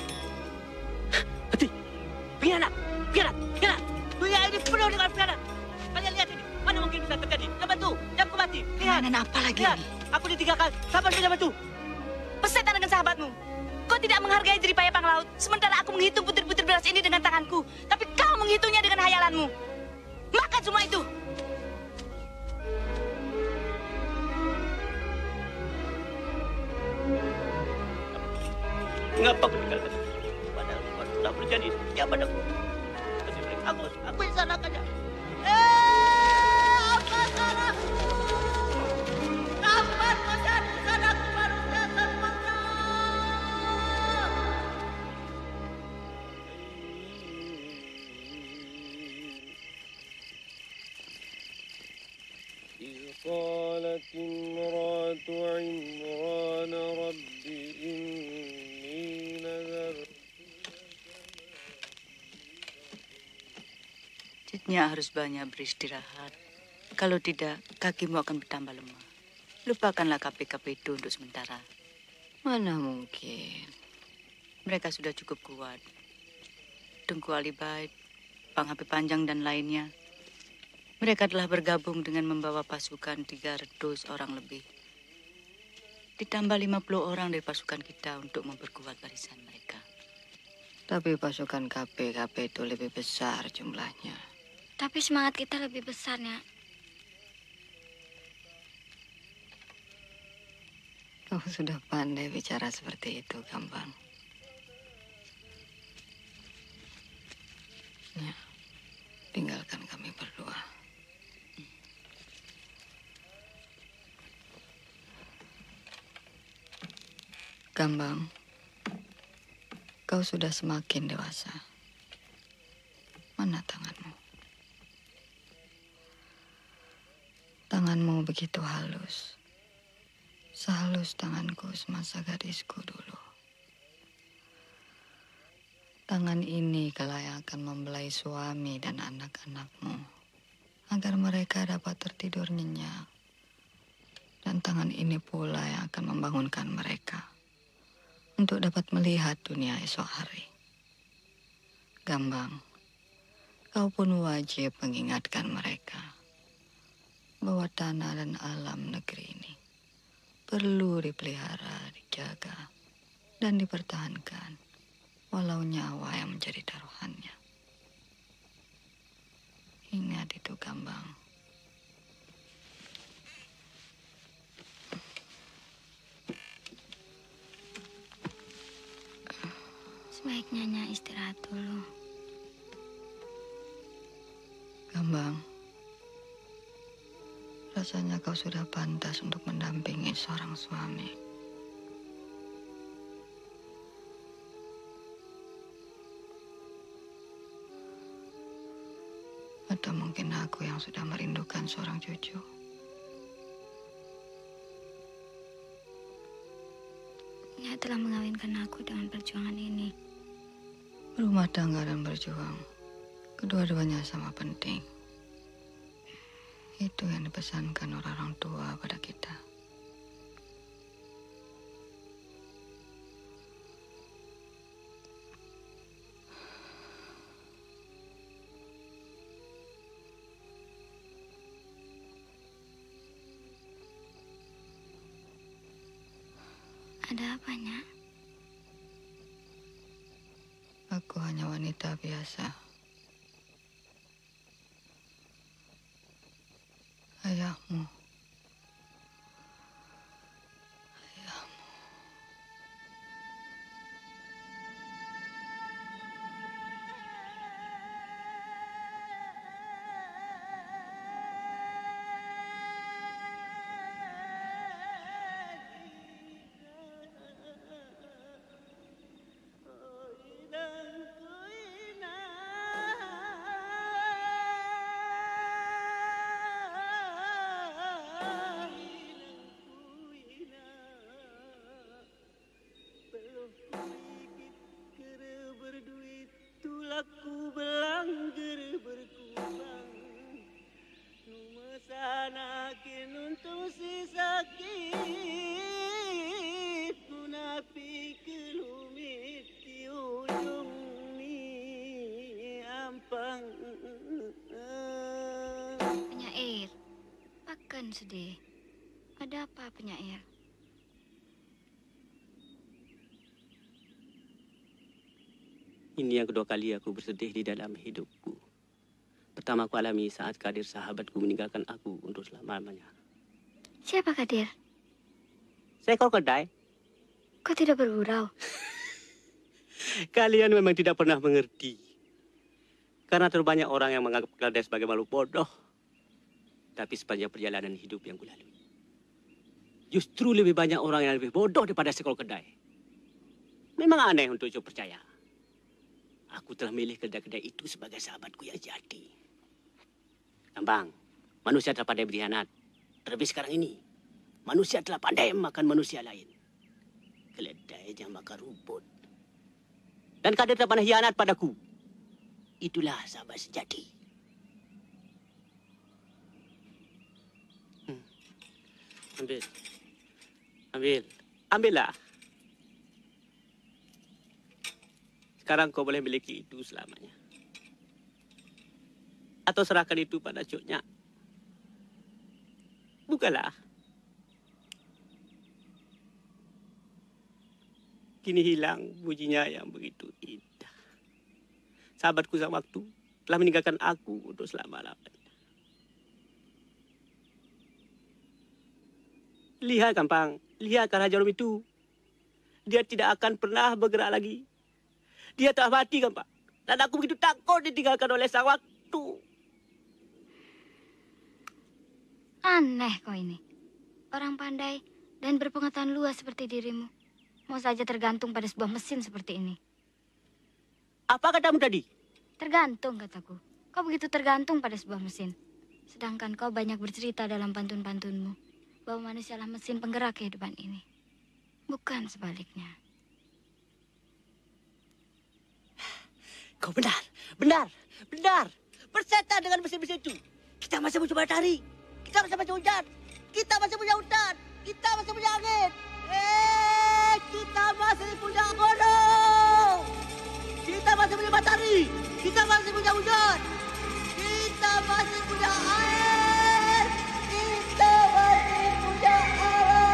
Hati, pianat. Dunia ini penuh dengan pianat. Kalian lihat ini, mana mungkin bisa terjadi? Jangan bantu, jangan kubati. Lihat. Mana apa lagi Lihat, ini? aku ditinggalkan, sahabat jangan bantu. Persetan dengan sahabatmu. Kau tidak menghargai jeripaya panglaut, sementara aku menghitung butir-butir beras ini dengan tanganku. Tapi kau menghitungnya dengan hayalanmu. Makan semua itu. Mengapa aku tinggalkan? Padahal kau sudah berjanji setia padaku. Aku yang salahkannya. Apa salahku? Apa menjadi salahku manusia sempurna? قالت امرأة عمران رب إني نذرت. Citnya harus banyak beristirahat. Kalau tidak, kakimu akan bertambah lemah. Lupakanlah KP-KP itu untuk sementara. Mana mungkin. Mereka sudah cukup kuat. Tengku Alibait, Pang HP Panjang dan lainnya. Mereka telah bergabung dengan membawa pasukan 300 orang lebih. Ditambah 50 orang dari pasukan kita untuk memperkuat barisan mereka. Tapi pasukan KP itu lebih besar jumlahnya. Tapi semangat kita lebih besar, Nyak. Kau sudah pandai bicara seperti itu, Gambang. Ya, tinggalkan kami berdua. Gambang, kau sudah semakin dewasa. Mana tanganmu? Tanganmu begitu halus. Sehalus tanganku semasa gadisku dulu. Tangan ini kelak yang akan membelai suami dan anak-anakmu agar mereka dapat tertidur nyenyak. Dan tangan ini pula yang akan membangunkan mereka untuk dapat melihat dunia esok hari. Gambang, kau pun wajib mengingatkan mereka bahwa tanah dan alam negeri ini perlu dipelihara, dijaga, dan dipertahankan, walau nyawa yang menjadi taruhannya. Ingat itu, Gambang. Sebaiknya Nyak istirahat dulu. Gambang, rasanya kau sudah pantas untuk mendampingi seorang suami. Atau mungkin aku yang sudah merindukan seorang cucu. Nyak telah mengawinkan aku dengan perjuangan ini. Rumah tangga dan berjuang, kedua-duanya sama penting. Itu yang dipesankan orang tua pada kita. Ada apanya? Aku hanya wanita biasa. Ayahmu. Aku belangger berkubang numasanakin untung si sakit kunapi kelumit di ujung ni ampang. Penyair, akan sedih. Ada apa penyair? Ini yang kedua kali aku bersedih di dalam hidupku. Pertama aku alami saat Kadir sahabatku meninggalkan aku untuk selama-lamanya. Siapa Kadir? Seekor kedai. Kau tidak bergurau? Kalian memang tidak pernah mengerti. Karena terlalu banyak orang yang menganggap keledai sebagai makhluk bodoh. Tapi sepanjang perjalanan hidup yang kulalui, justru lebih banyak orang yang lebih bodoh daripada seekor kedai. Memang aneh untuk coba percaya. Aku telah milih kedai-kedai itu sebagai sahabatku yang jati. Kambang, manusia telah pandai berkhianat. Terlebih sekarang ini, manusia telah pandai makan manusia lain. Keledai yang makan rumput. Dan Kadir telah pandai hianat padaku. Itulah sahabat sejati. Ambillah. Sekarang kau boleh miliki itu selamanya. Atau serahkan itu pada cuknya. Bukalah. Kini hilang bunyinya yang begitu indah. Sahabatku sang waktu telah meninggalkan aku untuk selama-lamanya. Lihat Kampang, lihat Raja Jarum itu. Dia tidak akan pernah bergerak lagi. Dia telah mati, kan Pak? Dan aku begitu takut ditinggalkan oleh sang waktu. Aneh kau ini. Orang pandai dan berpengetahuan luas seperti dirimu. Mau saja tergantung pada sebuah mesin seperti ini. Apa katamu tadi? Tergantung, kataku. Kau begitu tergantung pada sebuah mesin. Sedangkan kau banyak bercerita dalam pantun-pantunmu bahwa manusialah mesin penggerak kehidupan ini. Bukan sebaliknya. Kau benar. Bersetan dengan mesin-mesin itu. Kita masih mencoba cari. Kita masih punya hujan. Kita masih punya hutan. Kita masih punya angin. Kita masih punya gunung. Kita masih punya matahari. Kita masih punya hujan. Kita masih punya air. Kita masih punya alam.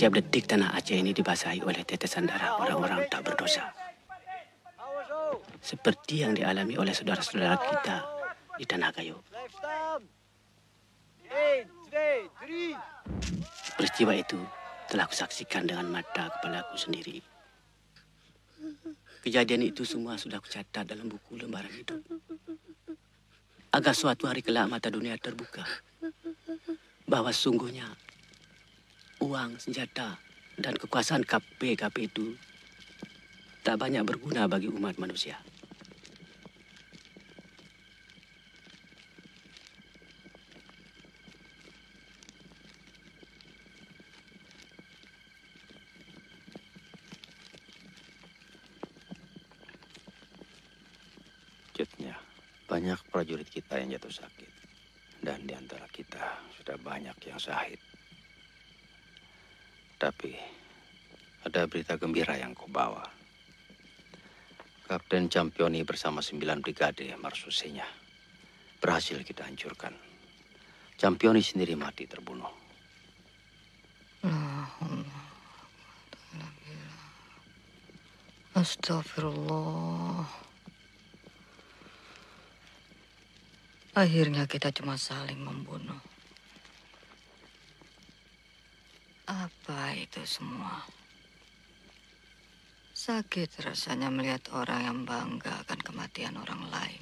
Setiap detik tanah Aceh ini dibasahi oleh tetesan darah orang-orang tak berdosa. Seperti yang dialami oleh saudara-saudara kita di Tanah Gayo. Peristiwa itu telah kusaksikan dengan mata kepalaku sendiri. Kejadian itu semua sudah kucatat dalam buku lembaran hidup. Agar suatu hari kelak mata dunia terbuka. Bahwa sungguhnya uang, senjata, dan kekuasaan KP itu tak banyak berguna bagi umat manusia. Cutnya, banyak prajurit kita yang jatuh sakit. Dan di antara kita sudah banyak yang syahid. Tapi ada berita gembira yang kau bawa. Kapten Campioni bersama 9 brigade marsusenya berhasil kita hancurkan. Campioni sendiri mati terbunuh. Astagfirullah. Akhirnya kita cuma saling membunuh. Apa itu semua? Sakit rasanya melihat orang yang bangga akan kematian orang lain.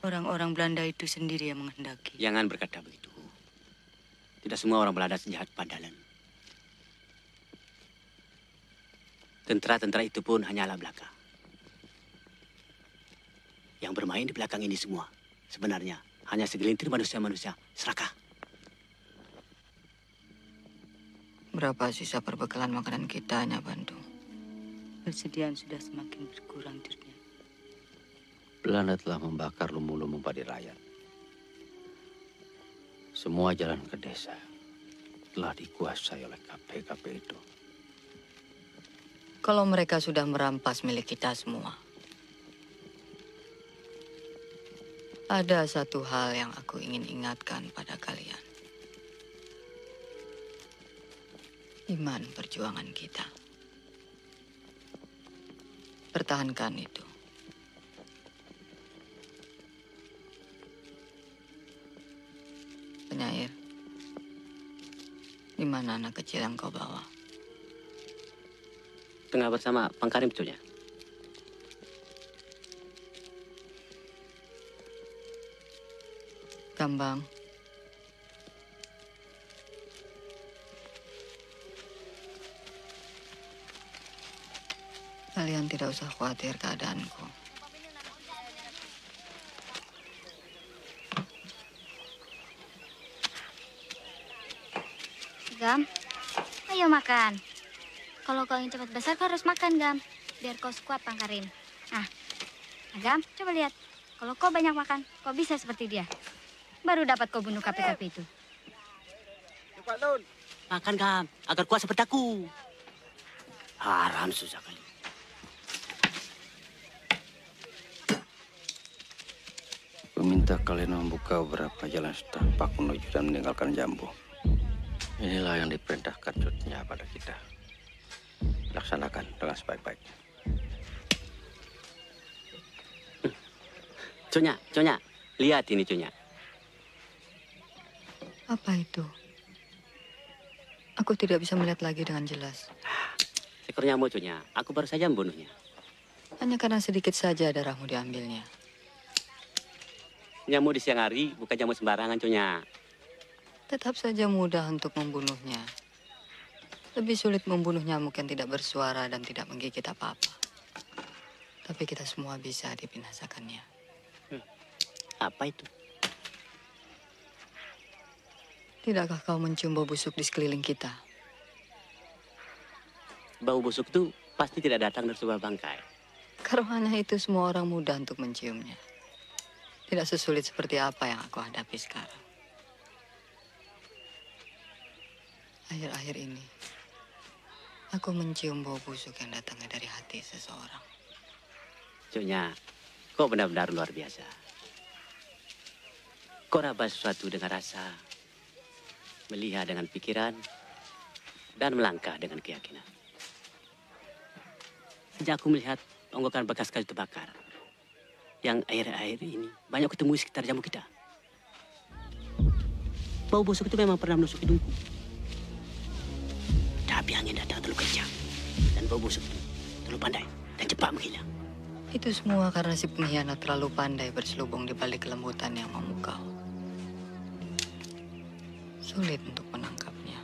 Orang-orang Belanda itu sendiri yang menghendaki. Jangan berkata begitu. Tidak semua orang Belanda sejahat Padalan. Tentara-tentara itu pun hanyalah belaka. Yang bermain di belakang ini semua sebenarnya hanya segelintir manusia-manusia serakah. Berapa sisa perbekalan makanan kita, Nya Bandung? Persediaan sudah semakin berkurang, Dirnya. Belanda telah membakar lumbung-lumbung padi rakyat. Semua jalan ke desa telah dikuasai oleh KP itu. Kalau mereka sudah merampas milik kita semua, ada satu hal yang aku ingin ingatkan pada kalian. Iman perjuangan kita. Pertahankan itu. Penyair, di mana anak kecil yang kau bawa? Tengah bersama Pangkarim Cunya. Gambang. Kalian tidak usah khawatir keadaanku. Gam, ayo makan. Kalau kau ingin cepat besar, kau harus makan, Gam. Biar kau kuat, Pangkarim. Nah, Gam, coba lihat. Kalau kau banyak makan, kau bisa seperti dia. Baru dapat kau bunuh KP itu. Makan, Gam, agar kuat seperti aku. Haram susah kali. Meminta kalian membuka beberapa jalan setapak menuju dan meninggalkan Jambu. Inilah yang diperintahkan Cutnya pada kita. Laksanakan dengan sebaik-baiknya. Cunya, lihat ini Cunya. Apa itu? Aku tidak bisa melihat lagi dengan jelas. Seekor nyamuk, Cunya. Aku baru saja membunuhnya. Hanya karena sedikit saja darahmu diambilnya. Nyamuk di siang hari bukan nyamuk sembarangan, Cunya. Tetap saja mudah untuk membunuhnya. Lebih sulit membunuh nyamuk yang tidak bersuara dan tidak menggigit apa-apa. Tapi kita semua bisa dibinasakannya. Apa itu? Tidakkah kau mencium bau busuk di sekeliling kita? Bau busuk itu pasti tidak datang dari sebuah bangkai. Karuannya itu semua orang mudah untuk menciumnya. Tidak sesulit seperti apa yang aku hadapi sekarang. Akhir-akhir ini, aku mencium bau busuk yang datangnya dari hati seseorang. Cunya, kau benar-benar luar biasa. Kau raba sesuatu dengan rasa, melihat dengan pikiran, dan melangkah dengan keyakinan. Sejak aku melihat onggokan bekas kayu terbakar, yang akhir-akhir ini banyak ketemu di sekitar jambu kita. Bau busuk itu memang pernah menusuk hidungku. Tapi angin datang terlalu kencang, dan bau busuk itu terlalu pandai dan cepat menghilang. Itu semua karena si pengkhianat terlalu pandai berselubung di balik kelembutan yang memukau. Sulit untuk menangkapnya.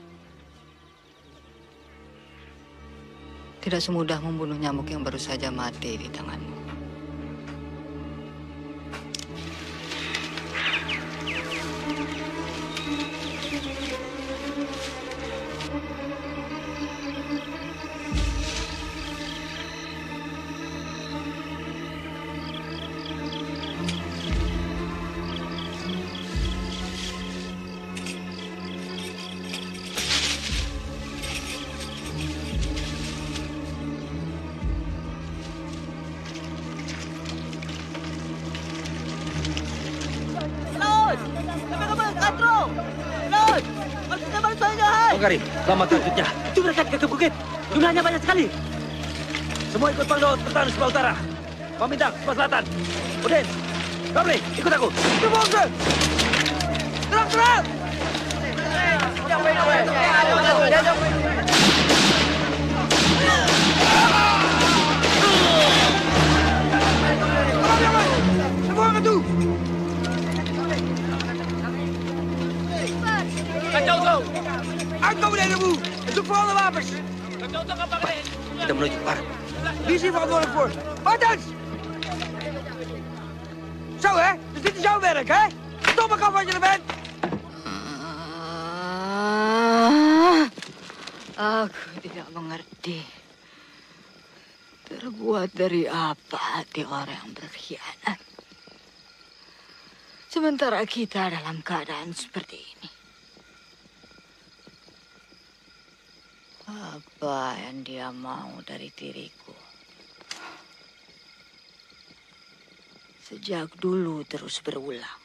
Tidak semudah membunuh nyamuk yang baru saja mati di tanganmu. Karim, selamatkan Jutnya. Itu mereka ke bukit. Jumlahnya banyak sekali. Semua ikut Bang Daud bertahan di sebelah utara. Pamintang, sebelah selatan. Udin, Ramli, ikut aku. Terang, terang! Semua ke Kacau kau! Uitkomen, heleboel! En zoek vooral de wapens! Kita menuju ke barat. Wie is hier verantwoordelijk voor? Martens! Zo, hè? Dus dit is jouw werk, hè? Stop maar af wat je er bent! Aku tidak mengerti. Terbuat dari apa hati orang yang berkhianat? Sementara kita dalam keadaan seperti ini. Apa yang dia mau dari diriku? Sejak dulu terus berulang.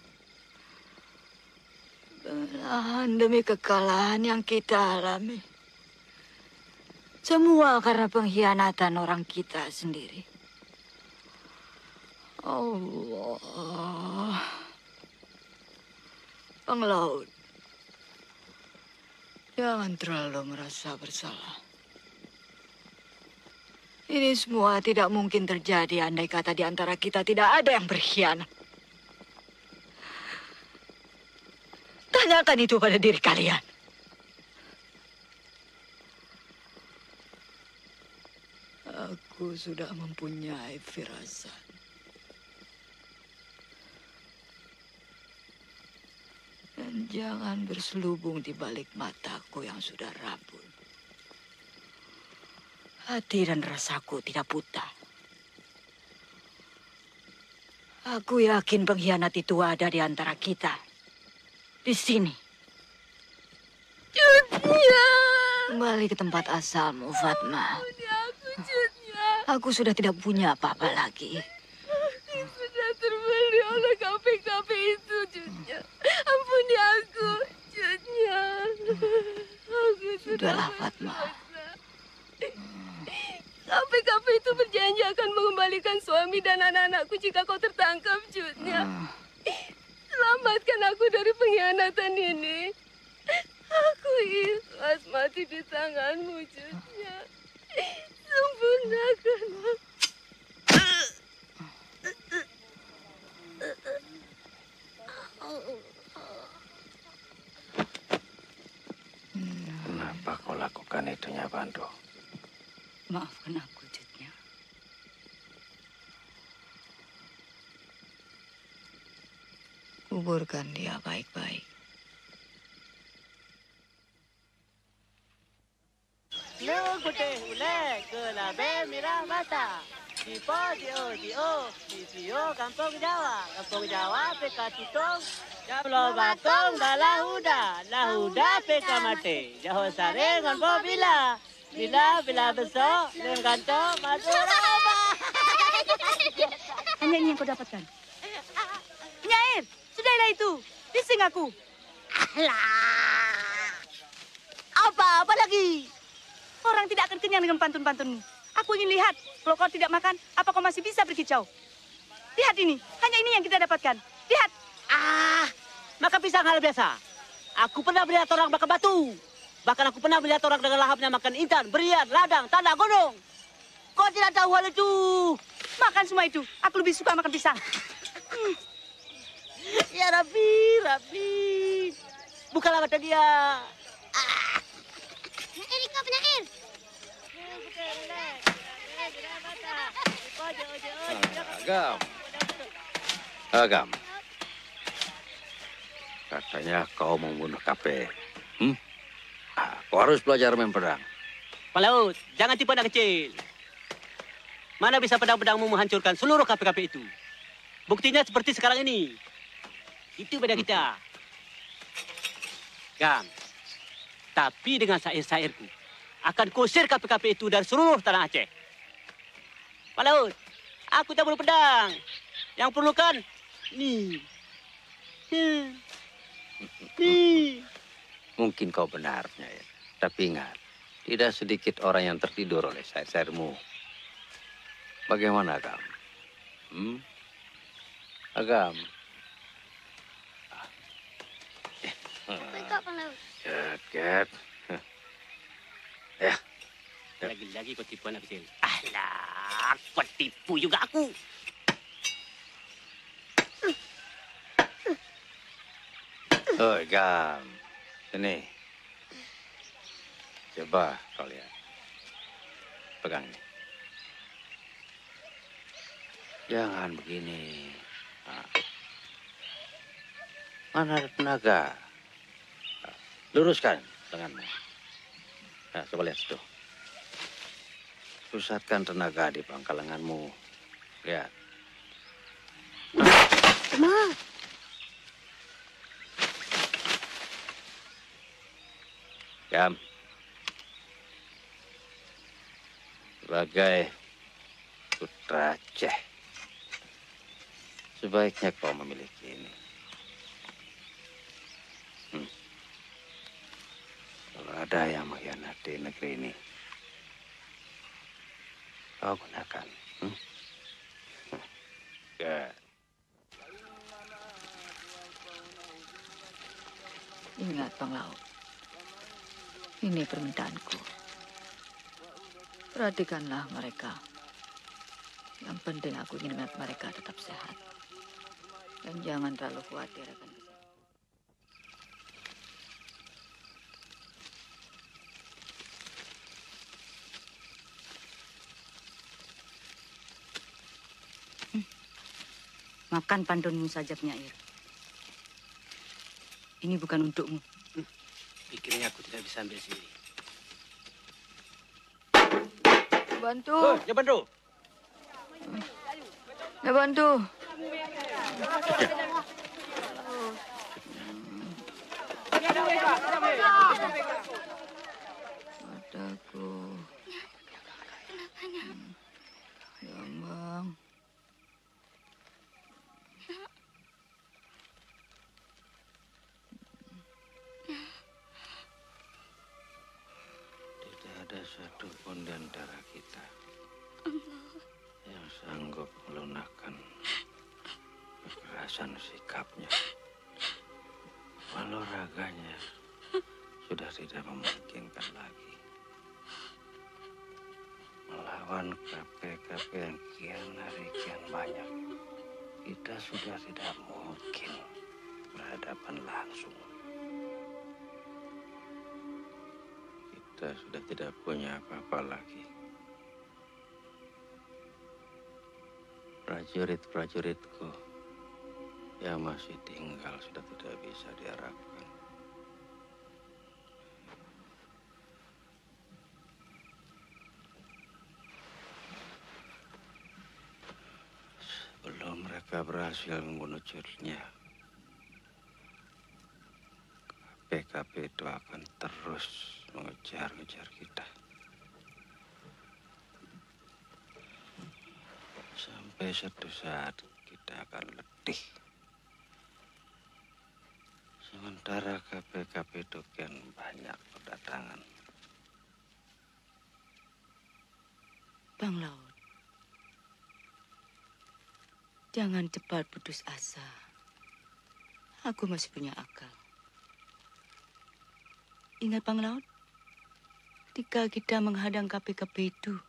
Kekalahan demi kekalahan yang kita alami. Semua karena pengkhianatan orang kita sendiri. Allah. Penglaut. Jangan terlalu merasa bersalah. Ini semua tidak mungkin terjadi andai kata di antara kita tidak ada yang berkhianat. Tanyakan itu pada diri kalian. Aku sudah mempunyai firasat. Dan jangan berselubung di balik mataku yang sudah rabun. Hati dan rasaku tidak buta. Aku yakin pengkhianat itu ada di antara kita. Di sini. Jutnya. Kembali ke tempat asalmu, Fatma. Aku sudah tidak punya apa-apa lagi. Aku sudah terbeli oleh KP-KP itu, Jutnya. Ampuni aku, Jutnya. Aku Sudahlah, Fatma. KP-KP itu berjanji akan mengembalikan suami dan anak-anakku jika kau tertangkap, Jutnya. Selamatkan aku dari pengkhianatan ini. Aku ikhlas mati di tanganmu, Jutnya. Sempurnakan aku. Kenapa kau lakukan itu, Nyai Bandu? Maafkan aku, Jutnya. Kuburkan dia baik-baik. Lung putih ulek, kelabe merah mata. Dipo, Dio, Kampung Jawa, peka tutong. Pulau Bakong, Lahuda, peka mate. Jaho sare, ngonpo bila besok, lengganto, masuk raba. Hanya ini yang kau dapatkan. Nyair, sudahlah itu. Bising aku. Alah. Apa lagi? Orang tidak akan kenyang dengan pantun-pantunmu. Aku ingin lihat, kalau kau tidak makan, apa kau masih bisa berkicau? Lihat ini, hanya ini yang kita dapatkan. Lihat. Ah, makan pisang hal biasa. Aku pernah melihat orang makan batu. Bahkan aku pernah melihat orang dengan lahapnya makan intan, berian, ladang, tanah, gunung. Kau tidak tahu hal itu. Makan semua itu. Aku lebih suka makan pisang. Ya Rabi. Bukalah mata dia. Penyair, kau penyair. Agam. Katanya kau mau membunuh KP. Kau harus belajar main pedang. Pak Laut, jangan tipu anak kecil. Mana bisa pedang-pedangmu menghancurkan seluruh KP-KP itu? Buktinya seperti sekarang ini. Itu beda kita. Gam, tapi dengan sair-sairku akan kusir KP-KP itu dari seluruh tanah Aceh. Pak Laut, aku tak perlu pedang. Yang perlu kan, nih. Mungkin kau benar, Nyai. Tapi ingat, tidak sedikit orang yang tertidur oleh sair-sairmu. Bagaimana, Agam? Agam? Kau Laut. Jaket. Ya. Lagi-lagi kau tipu anak kecil. Alah, kau tipu juga aku. Oh, Agam. Sini. Coba kau lihat. Pegang ini. Jangan begini. Mana ada tenaga? Luruskan tanganmu. Nah, coba lihat situ. Pusatkan tenaga di pangkal lenganmu. Lihat. Ma. Gam. Sebagai putra Aceh, sebaiknya kau memiliki ini. Kalau ada yang mengkhianati negeri ini, kau gunakan. Good. Ingat, Bang Laut. Ini permintaanku. Perhatikanlah mereka. Yang penting aku ingin melihat mereka tetap sehat. Dan jangan terlalu khawatir akan kesehatan. Makan pantunmu saja, penyair. Ini bukan untukmu. Pikirnya aku tidak bisa ambil sendiri. Bantu. Ya bantu. Ya bantu. Mataku. Kenapanya? Bang. Ada satupun di antara kita yang sanggup melunakkan kekerasan sikapnya. Walau raganya sudah tidak memungkinkan lagi. Melawan KP-KP yang kian hari kian banyak, kita sudah tidak mungkin berhadapan langsung. Kita sudah tidak punya apa-apa lagi. Prajurit-prajuritku yang masih tinggal sudah tidak bisa diharapkan. Sebelum mereka berhasil membunuh Cutnya, KP-KP itu akan terus mengejar-ngejar kita. Sampai suatu saat kita akan letih. Sementara KP-KP itu kian banyak berdatangan. Bang Laut, jangan cepat putus asa. Aku masih punya akal. Ingat Bang Laut, ketika kita menghadang KP-KP itu,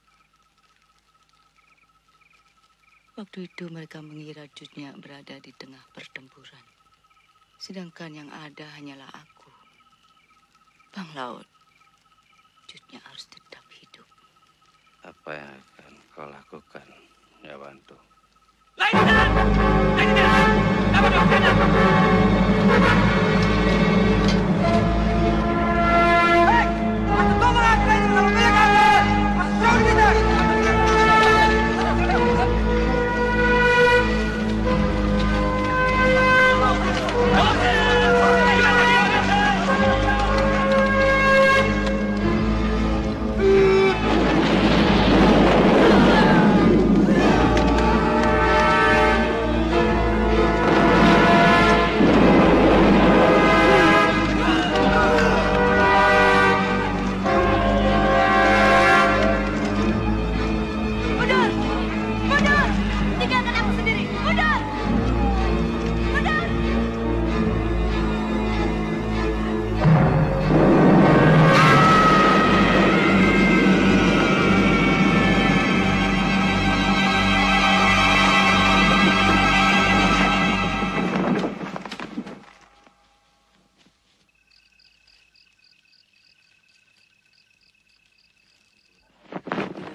waktu itu mereka mengira Jutnya berada di tengah pertempuran. Sedangkan yang ada hanyalah aku. Bang Laut, Jutnya harus tetap hidup. Apa yang akan kau lakukan, ya Bantu?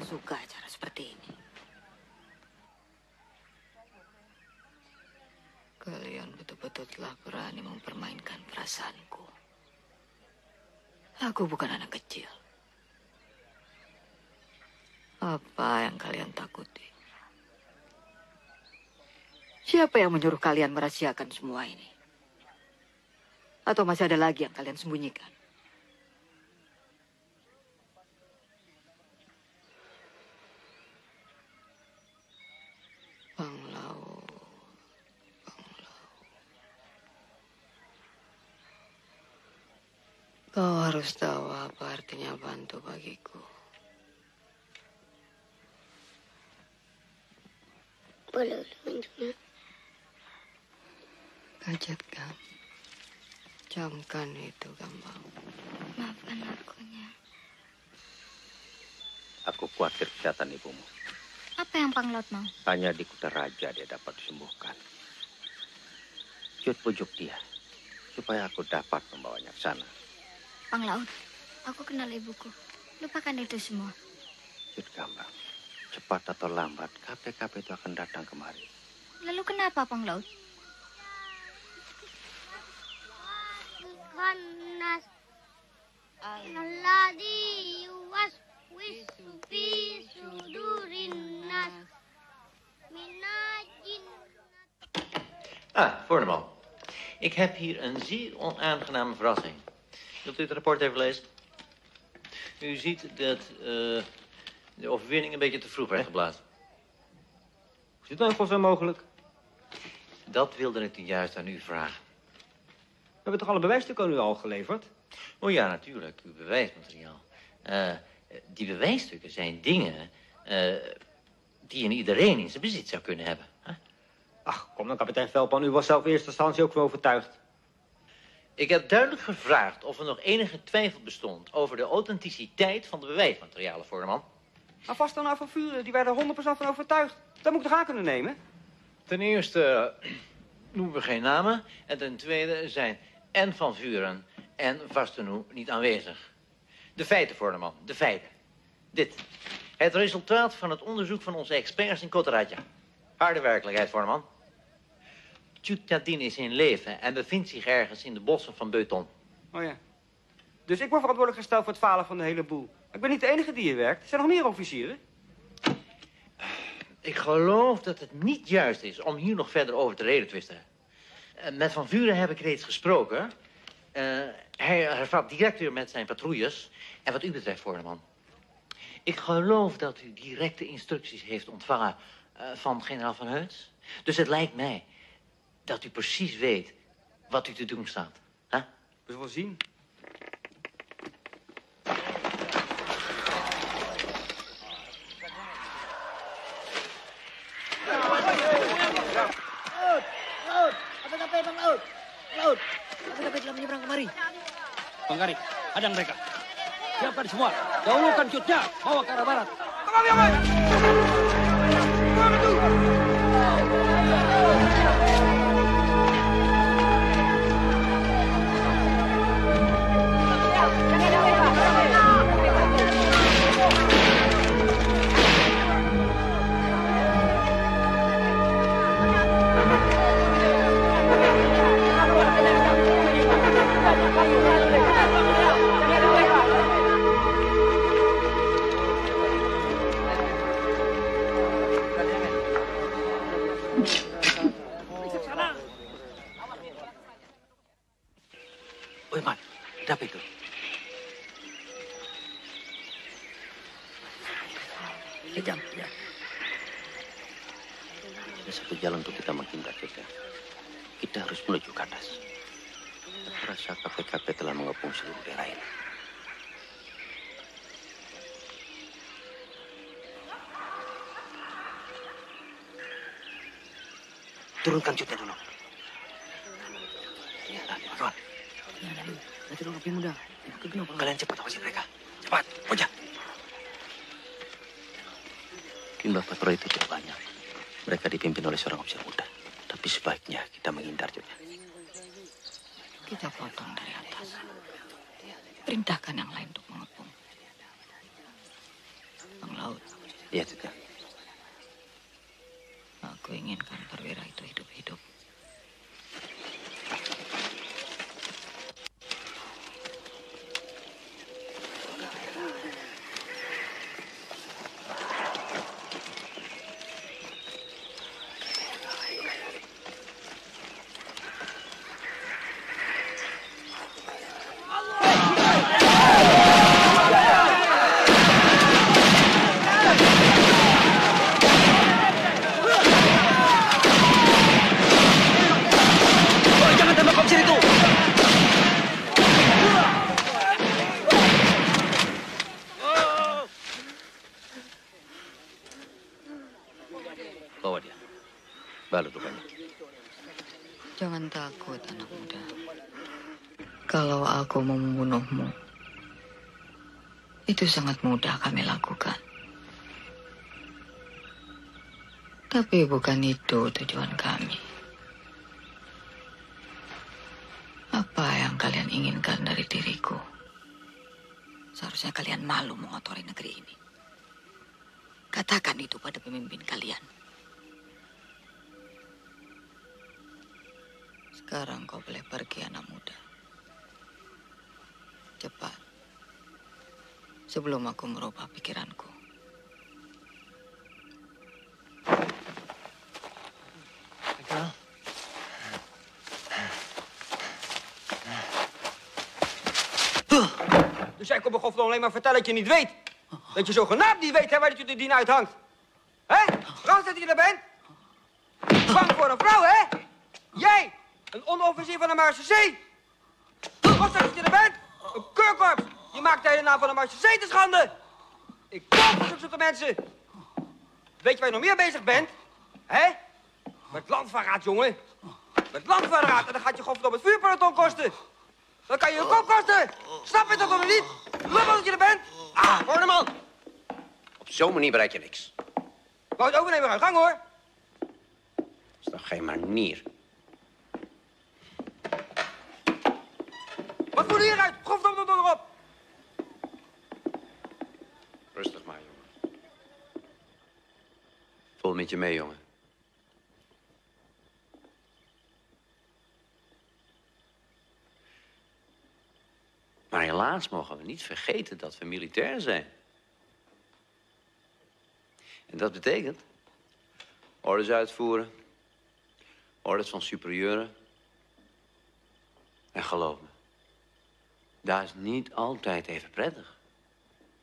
Suka cara seperti ini. Kalian betul-betul telah berani mempermainkan perasaanku. Aku bukan anak kecil. Apa yang kalian takuti? Siapa yang menyuruh kalian merahasiakan semua ini? Atau masih ada lagi yang kalian sembunyikan? Bang Laut. Kau harus tahu apa artinya Bantu bagiku. Boleh tunjuknya. Kajat Gam. Camkan itu Gambang. Maafkan akunya. Aku khawatir kesehatan ibumu. Apa yang Bang Laut mau? Hanya di Kuta Raja dia dapat disembuhkan. Cut pujuk dia, supaya aku dapat membawanya ke sana. Bang Laut, aku kenal ibuku. Lupakan itu semua. Cut Gambang, cepat atau lambat KP-KP itu akan datang kemari. Lalu kenapa Bang Laut? Panas. Alladhi yuwaswisu fi sudurin nas minajin. Voorneman. Ik heb hier een zeer onaangename verrassing. Wilt u het rapport even lezen? U ziet dat de overwinning een beetje te vroeg werd geblazen. Hoe is dit nou zo mogelijk? Dat wilde ik juist aan u vragen. We hebben toch alle bewijsstukken aan u al geleverd? Oh ja, natuurlijk. Uw bewijsmateriaal. Die bewijsstukken zijn dingen die een iedereen in zijn bezit zou kunnen hebben. Ach, kom dan, kapitein Velpan. U was zelf in eerste instantie ook wel overtuigd. Ik heb duidelijk gevraagd of er nog enige twijfel bestond over de authenticiteit van de bewijsmaterialen, Voorneman. Maar vast dan nou van Vuren, die werden er 100% van overtuigd. Dat moet ik toch aan kunnen nemen? Ten eerste noemen we geen namen. En ten tweede zijn en Van Vuren en Vastenoe niet aanwezig. De feiten, Voorneman, de feiten. Dit. Het resultaat van het onderzoek van onze experts in Kotaradja. Harde werkelijkheid, Voorneman. Tjutjadin is in leven en bevindt zich ergens in de bossen van Beuton. Oh ja. Dus ik word verantwoordelijk gesteld voor het falen van de hele boel. Ik ben niet de enige die hier werkt. Er zijn nog meer officieren. Ik geloof dat het niet juist is om hier nog verder over te redetwisten. Met Van Vuren heb ik reeds gesproken. Hij hervat direct weer met zijn patrouilles. En wat u betreft, Voorneman. Ik geloof dat u directe instructies heeft ontvangen van generaal Van Heuts. Dus het lijkt mij dat u precies weet wat u te doen staat. Huh? We zullen zien. KP, Bang Laut. Laut, KP telah menyeberang kemari. Bang Karim, hadang mereka. Siapkan semua. Dahulukan cutnya. Bawa ke arah barat. Woi, Man, ada apa itu? Kejam, ya. Ada satu jalan untuk kita menghindar juga. Kita harus menuju ke atas. Aku rasa KP-KP telah mengepung seluruh daerah ini. Turunkan cutnya dulu. Ya, tuan. Nanti dulu lebih mudah. Kalian cepat awasi mereka. Cepat, Oja. Jumlah patroli itu cukup banyak. Mereka dipimpin oleh seorang officer muda. Tapi sebaiknya kita menghindar juga. Kita potong dari atas. Perintahkan yang lain untuk mengepung. Bang Laut. Iya, Cutnya. Aku inginkan perwira itu hidup-hidup. Bawa dia. Balut lukanya. Jangan takut, anak muda. Kalau aku mau membunuhmu, itu sangat mudah kami lakukan. Tapi bukan itu tujuan kami. Apa yang kalian inginkan dari diriku? Seharusnya kalian malu mengotori negeri ini. Katakan itu pada pemimpin kalian. Sekarang kau boleh pergi, anak muda. Cepat. Sebelum aku merubah pikiranku. Dus jij komt me gewoon alleen maar vertellen dat je niet weet. Dat je zogenaamd niet weet hè, waar dat je de dien uithangt. Hé? Vrouw dat je er bent? Bang voor een vrouw, hè? Jij, een onderofficier van de Marseillais. Wat dat je er bent? Een keurkorps. Je maakt de hele naam van de Marseillais te schande. Ik kom voor zulke mensen. Weet je waar je nog meer bezig bent? Hè? Met landverraad, jongen. Met landverraad. En dan gaat je godverdomme het vuurpeloton kosten. Dan kan je kop kosten. Snap je dat nog niet? Lummel dat je er bent. Ah, hoor hem al. Op zo'n manier bereik je niks. Wou het overnemen, ga gang hoor. Dat is toch geen manier. Wat moet er hieruit? Godverdomme door erop. Rustig maar, jongen. Vol met je mee, jongen. Maar helaas mogen we niet vergeten dat we militair zijn. En dat betekent orders uitvoeren, orders van superieuren. En geloof me, dat is niet altijd even prettig.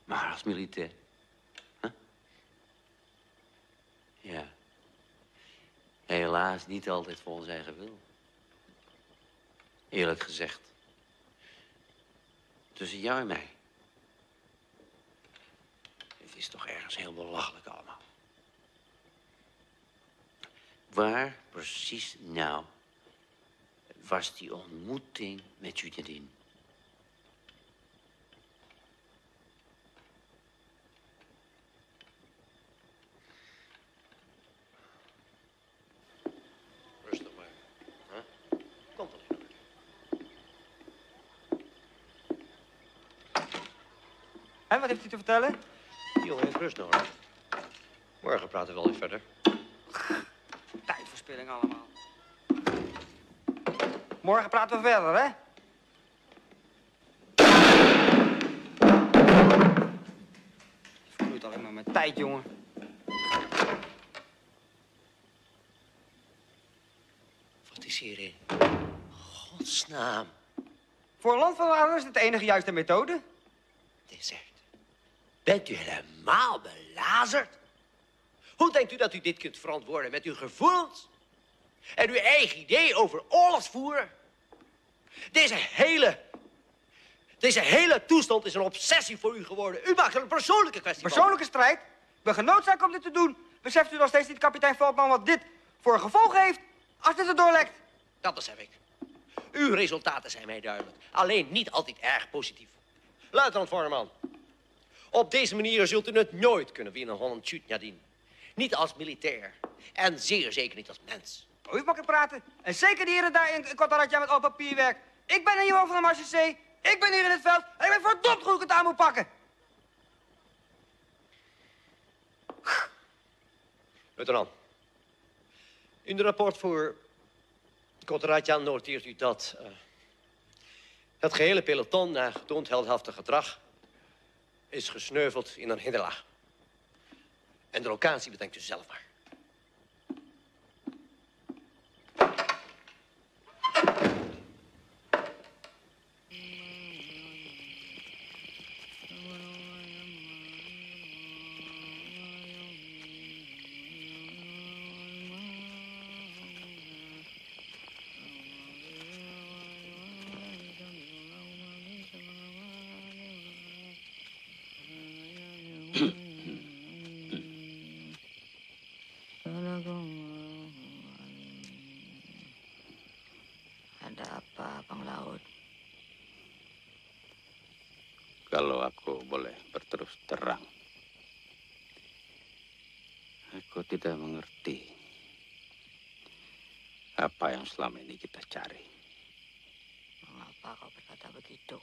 Maar als militair. Huh? Ja. Helaas niet altijd volgens eigen wil. Eerlijk gezegd. Tussen jou en mij. Het is toch ergens heel belachelijk allemaal. Waar precies nou was die ontmoeting met Jutjadin. Rustig maar. Huh? Komt er niet. En wat heeft u te vertellen? Die jongen heeft rust nodig. Morgen praten we wel weer verder. Tijdverspilling allemaal. Morgen praten we verder, hè? Je verknoeit alleen maar mijn tijd, jongen. Wat is hierin? Godsnaam. Voor een landverrader is het de enige juiste methode. Dessert. Bent u helemaal belazerd? Hoe denkt u dat u dit kunt verantwoorden met uw gevoelens? En uw eigen idee over oorlogsvoer? Deze hele toestand is een obsessie voor u geworden. U maakt er een persoonlijke kwestie van. Persoonlijke strijd? Ik ben genoodzaakt om dit te doen. Beseft u nog steeds niet, kapitein Veldman, wat dit voor gevolgen heeft als dit erdoor lekt? Dat besef ik. Uw resultaten zijn mij duidelijk. Alleen niet altijd erg positief. Luitenant Vorman. Op deze manier zult u het nooit kunnen winnen, Holland Jutjadin. Niet als militair. En zeer zeker niet als mens. U makkelijk praten. En zeker die heren daar in Kotaratja met al papierwerk. Ik ben hier over de Marseillais. Ik ben hier in het veld. En ik weet verdomd goed hoe ik het aan moet pakken. Luitenant. In het rapport voor Kotaratja noteert u dat het gehele peloton na getoond heldhaftig gedrag is gesneuveld in een hinderlaag. En de locatie bedenkt u zelf maar. Ada apa, Bang Laut? Kalau aku boleh berterus terang, aku tidak mengerti apa yang selama ini kita cari. Mengapa kau berkata begitu?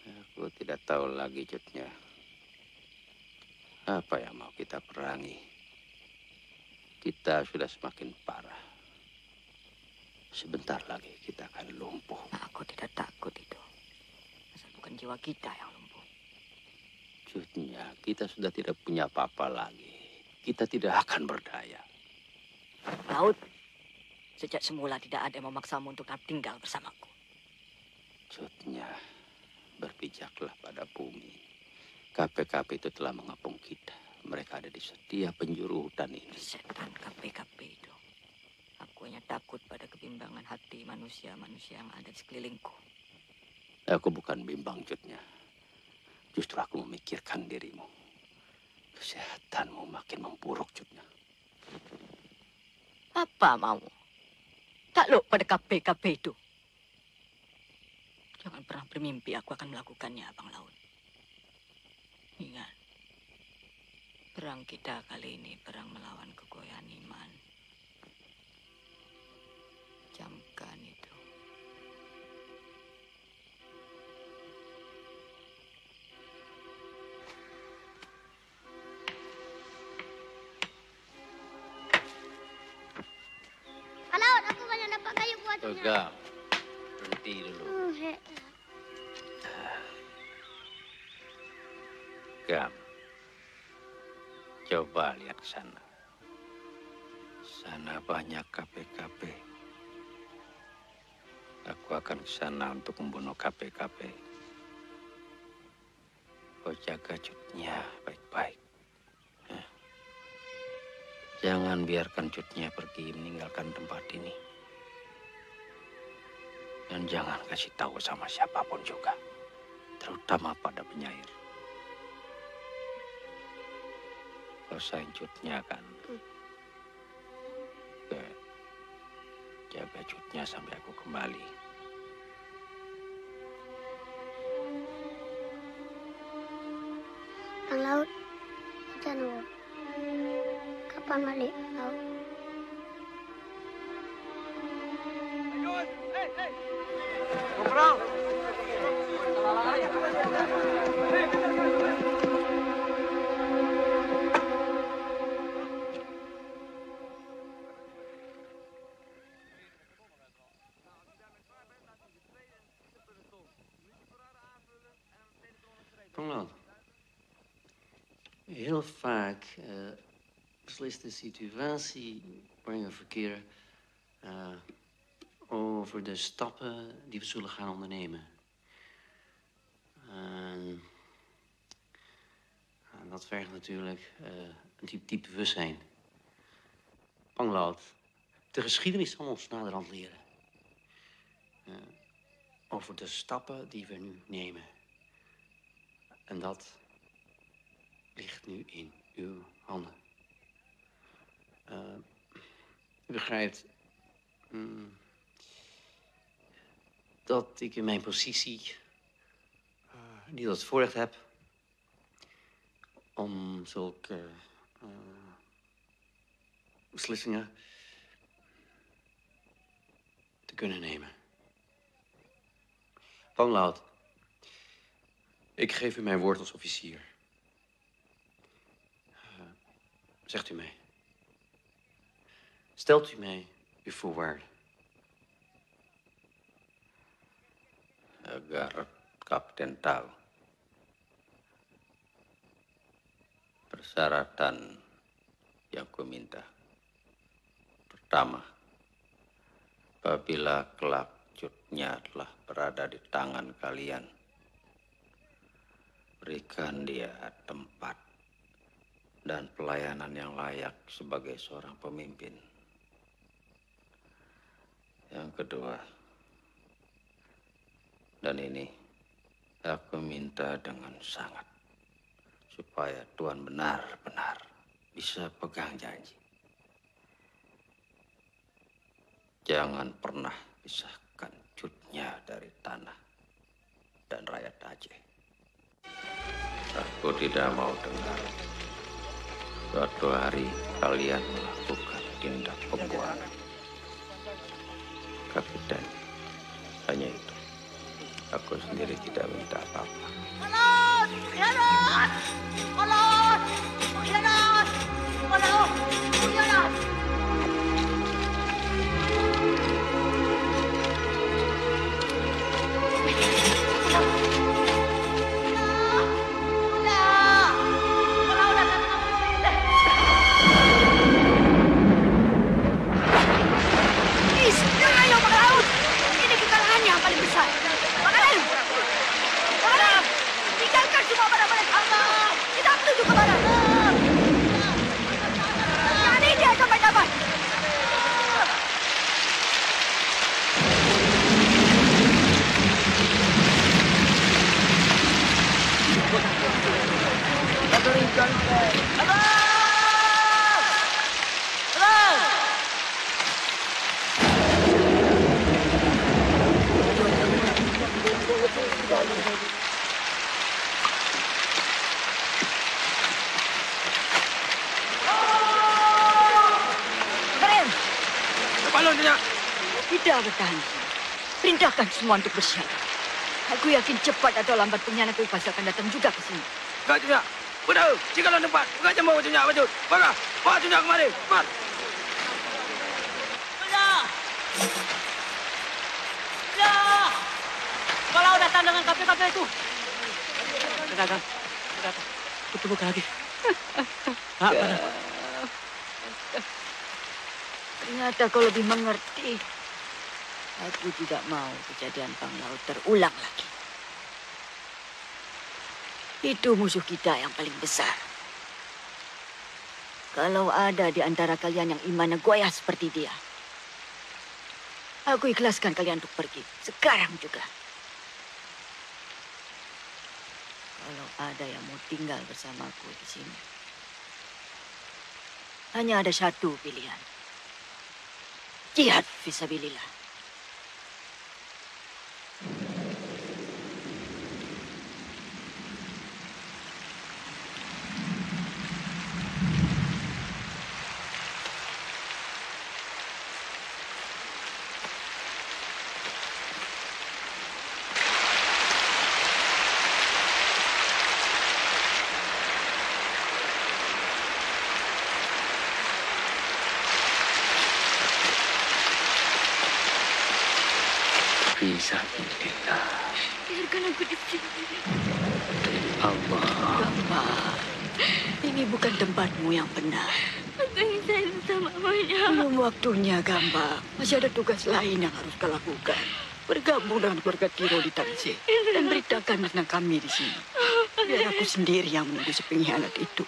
Aku tidak tahu lagi, Jutnya. Apa yang mau kita perangi? Kita sudah semakin parah. Sebentar lagi kita akan lumpuh. Aku tidak takut itu. Asal bukan jiwa kita yang lumpuh. Jutnya, kita sudah tidak punya apa-apa lagi. Kita tidak akan berdaya. Laut, sejak semula tidak ada yang memaksamu untuk tetap tinggal bersamaku. Jutnya, berpijaklah pada bumi. KPKP itu telah mengepung kita. Mereka ada di setiap penjuru hutan ini. Setan KPKP itu. Aku hanya takut pada kebimbangan hati manusia-manusia yang ada di sekelilingku. Aku bukan bimbang, Jutnya. Justru aku memikirkan dirimu. Kesehatanmu makin memburuk, Jutnya. Apa mau? Takluk pada KPKP itu. Jangan pernah bermimpi aku akan melakukannya, Bang Laut. Ingat, perang kita kali ini perang melawan kegoyaan iman. Camkan itu. Halo, aku banyak dapat kayu buat Gam, berhenti dulu. Gam, coba lihat ke sana. Sana banyak KPKP. Aku akan ke sana untuk membunuh KPKP. Kau jaga Jutnya baik-baik. Jangan biarkan Jutnya pergi meninggalkan tempat ini. Dan jangan kasih tahu sama siapapun juga. Terutama pada penyair. Kau sayang Jutnya kan? Oke. jaga Cutnya sampai aku kembali. Bang Laut, hujan loh. Kapan balik, Laut? Kopral! Panglaut, heel vaak beslist de situatie waarin we verkeren over de stappen die we zullen gaan ondernemen. En dat vergt natuurlijk een diep bewustzijn. Panglaut, de geschiedenis zal ons naderhand leren. Over de stappen die we nu nemen. En dat ligt nu in uw handen. U begrijpt dat ik in mijn positie niet het voorrecht heb om zulke beslissingen te kunnen nemen. Panglaut, ik geef u mijn woord als officier. Zegt u mij. Stelt u mij uw voorwaarden. Agar Kapten tahu persyaratan yang kuminta. Pertama, apabila kelak Cutnya telah berada di tangan kalian, berikan dia tempat dan pelayanan yang layak sebagai seorang pemimpin. Yang kedua, dan ini aku minta dengan sangat, supaya Tuan benar-benar bisa pegang janji. Jangan pernah pisahkan Cutnya dari tanah dan rakyat Aceh. Aku tidak mau dengar suatu hari kalian melakukan tindak pembuangan. Kapten, hanya itu. Aku sendiri tidak minta apa-apa. Maut! Khianat! Maut! Khianat! Maut! Khianat! Tidak bertahan. Perintahkan semua untuk bersiap. Aku yakin cepat atau lambat pengkhianat itu pasti akan datang juga ke sini. Enggak, Cunya. Udah, cikalah tempat. Enggak jam bawa Cunya, baju. Baga, bawa Cunya kemari. Cepat. Udah! Udah! Kalau datang dengan kafe-kafe itu. Dagang. Ketemu lagi. Ternyata kau lebih mengerti. Aku tidak mau kejadian Panglaut terulang lagi. Itu musuh kita yang paling besar. Kalau ada di antara kalian yang imannya goyah seperti dia, aku ikhlaskan kalian untuk pergi. Sekarang juga. Kalau ada yang mau tinggal bersamaku di sini, hanya ada satu pilihan. Jihad fisabilillah. Fisabilillah. Biarkan aku di sini. Allah. Gamba, ini bukan tempatmu yang benar. Aku ingin saya bersama Ayah. Belum waktunya, Gamba. Masih ada tugas lain yang harus kau lakukan. Bergabung dengan keluarga Tiro di Tanse dan beritakan tentang kami di sini. Biar aku sendiri yang menunggu si pengkhianat itu.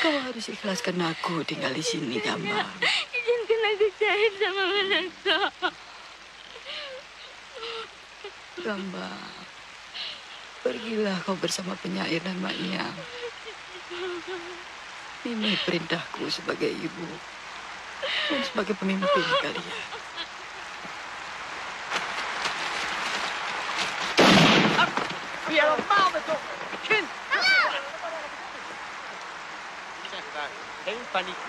Kau harus ikhlaskan aku tinggal di sini, Gamba. Izinkan aku cair sama Melaka. Gamba, pergilah kau bersama penyair dan Maknya. Ini perintahku sebagai ibu dan sebagai pemimpin kalian. Biar mau betul. Kin. Jangan panik.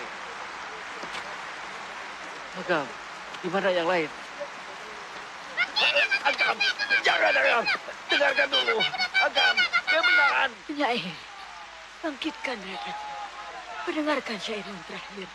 Agam, di mana yang lain? Agam, jangan Agam. Dengarkan dulu. Agam, kebenaran. Penyair, bangkitkan mereka. Pendengarkan syair yang terakhir.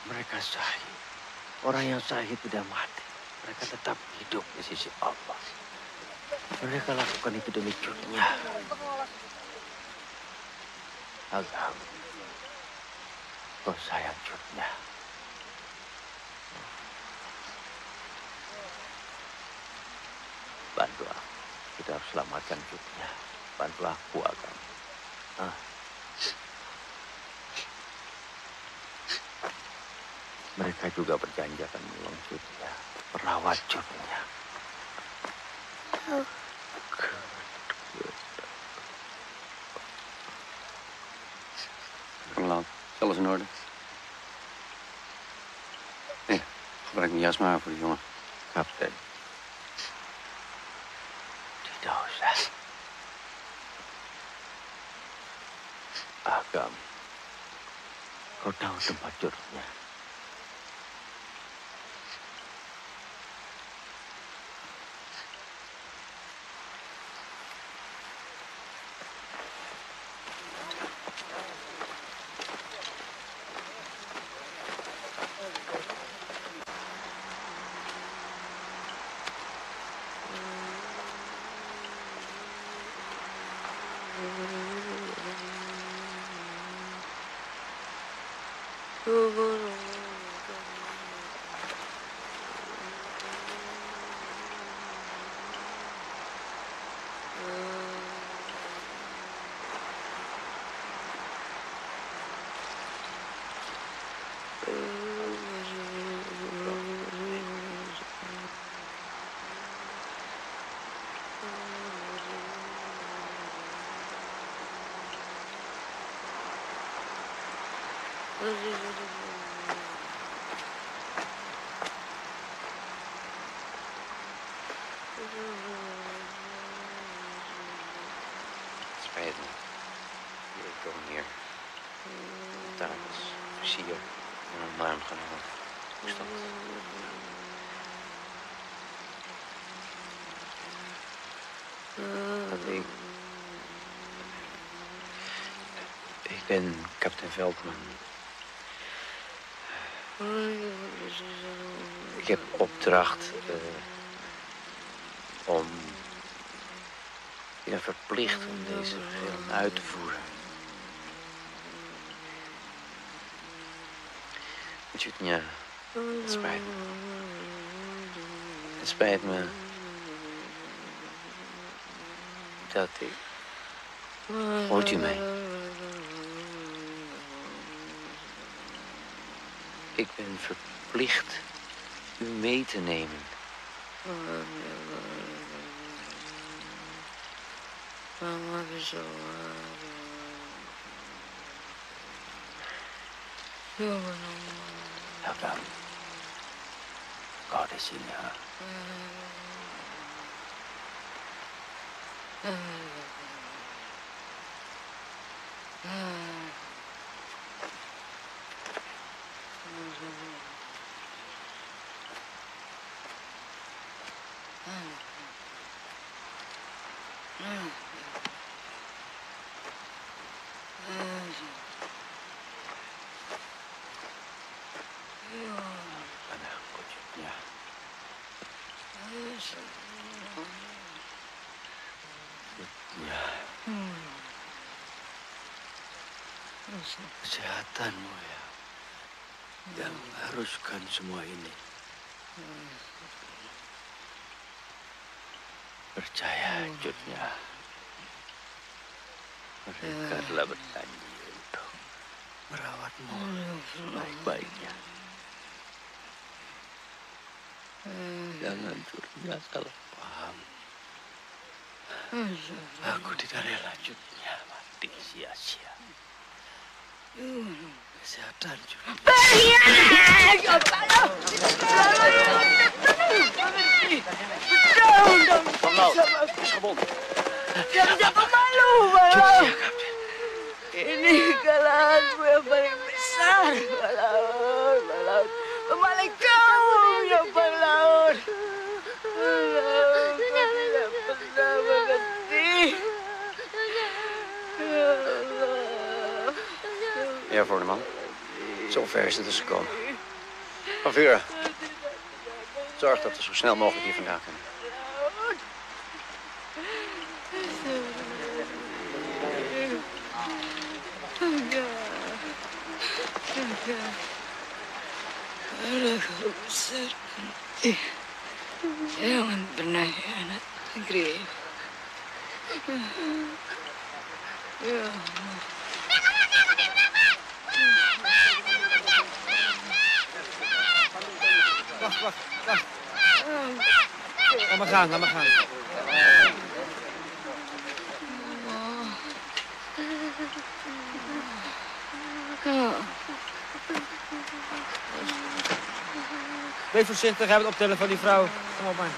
Mereka sahih. Orang yang sahih tidak mati. Mereka tetap hidup di sisi Allah. Mereka lakukan itu demi dunia. Agam, kau sayang dunia. Bantu aku. Kita harus selamatkan dunia. Bantu aku, Agam. Mereka juga berjanji akan menolong Jutnya, merawat Jutnya. Laat, alles in orde? Gebruik mijn jas maar voor de jongen. Kapitein. Tidak usah. Agam, kau tahu tempat Jutnya? Spijt me. Ik kom hier. officier in een arm genomen. Hoe is dat? Ik ben kapitein Veldman. Ik heb opdracht om... Ik ben verplicht om deze film uit te voeren. Jutnia, het spijt me. Het spijt me dat ik... Hoort u mij? Ik ben verplicht u mee te nemen. Agam, kau di sini, ha? Kesehatanmu ya, yang mengharuskan semua ini. Percaya, Jutnya. Mereka telah berjanji untuk merawatmu sebaik-baiknya. Jangan Jutnya salah paham. Aku tidak rela Jutnya mati sia-sia. Kesehatan juga. Jangan pemalu, Balaur. Ini kesalahanmu yang paling besar, Balaur. Balaur, pemaling kamu yang Balaur. Balaur, kau tidak pernah mengerti. Ja, Voorneman. Zover is het dus gekomen. Van Vuren, zorg dat we zo snel mogelijk hier vandaan kunnen. Jangan pernah hianat negeri. Ya. Wacht. Laat maar gaan. Wees voorzichtig, hebben het optellen van die vrouw. Kom op maar.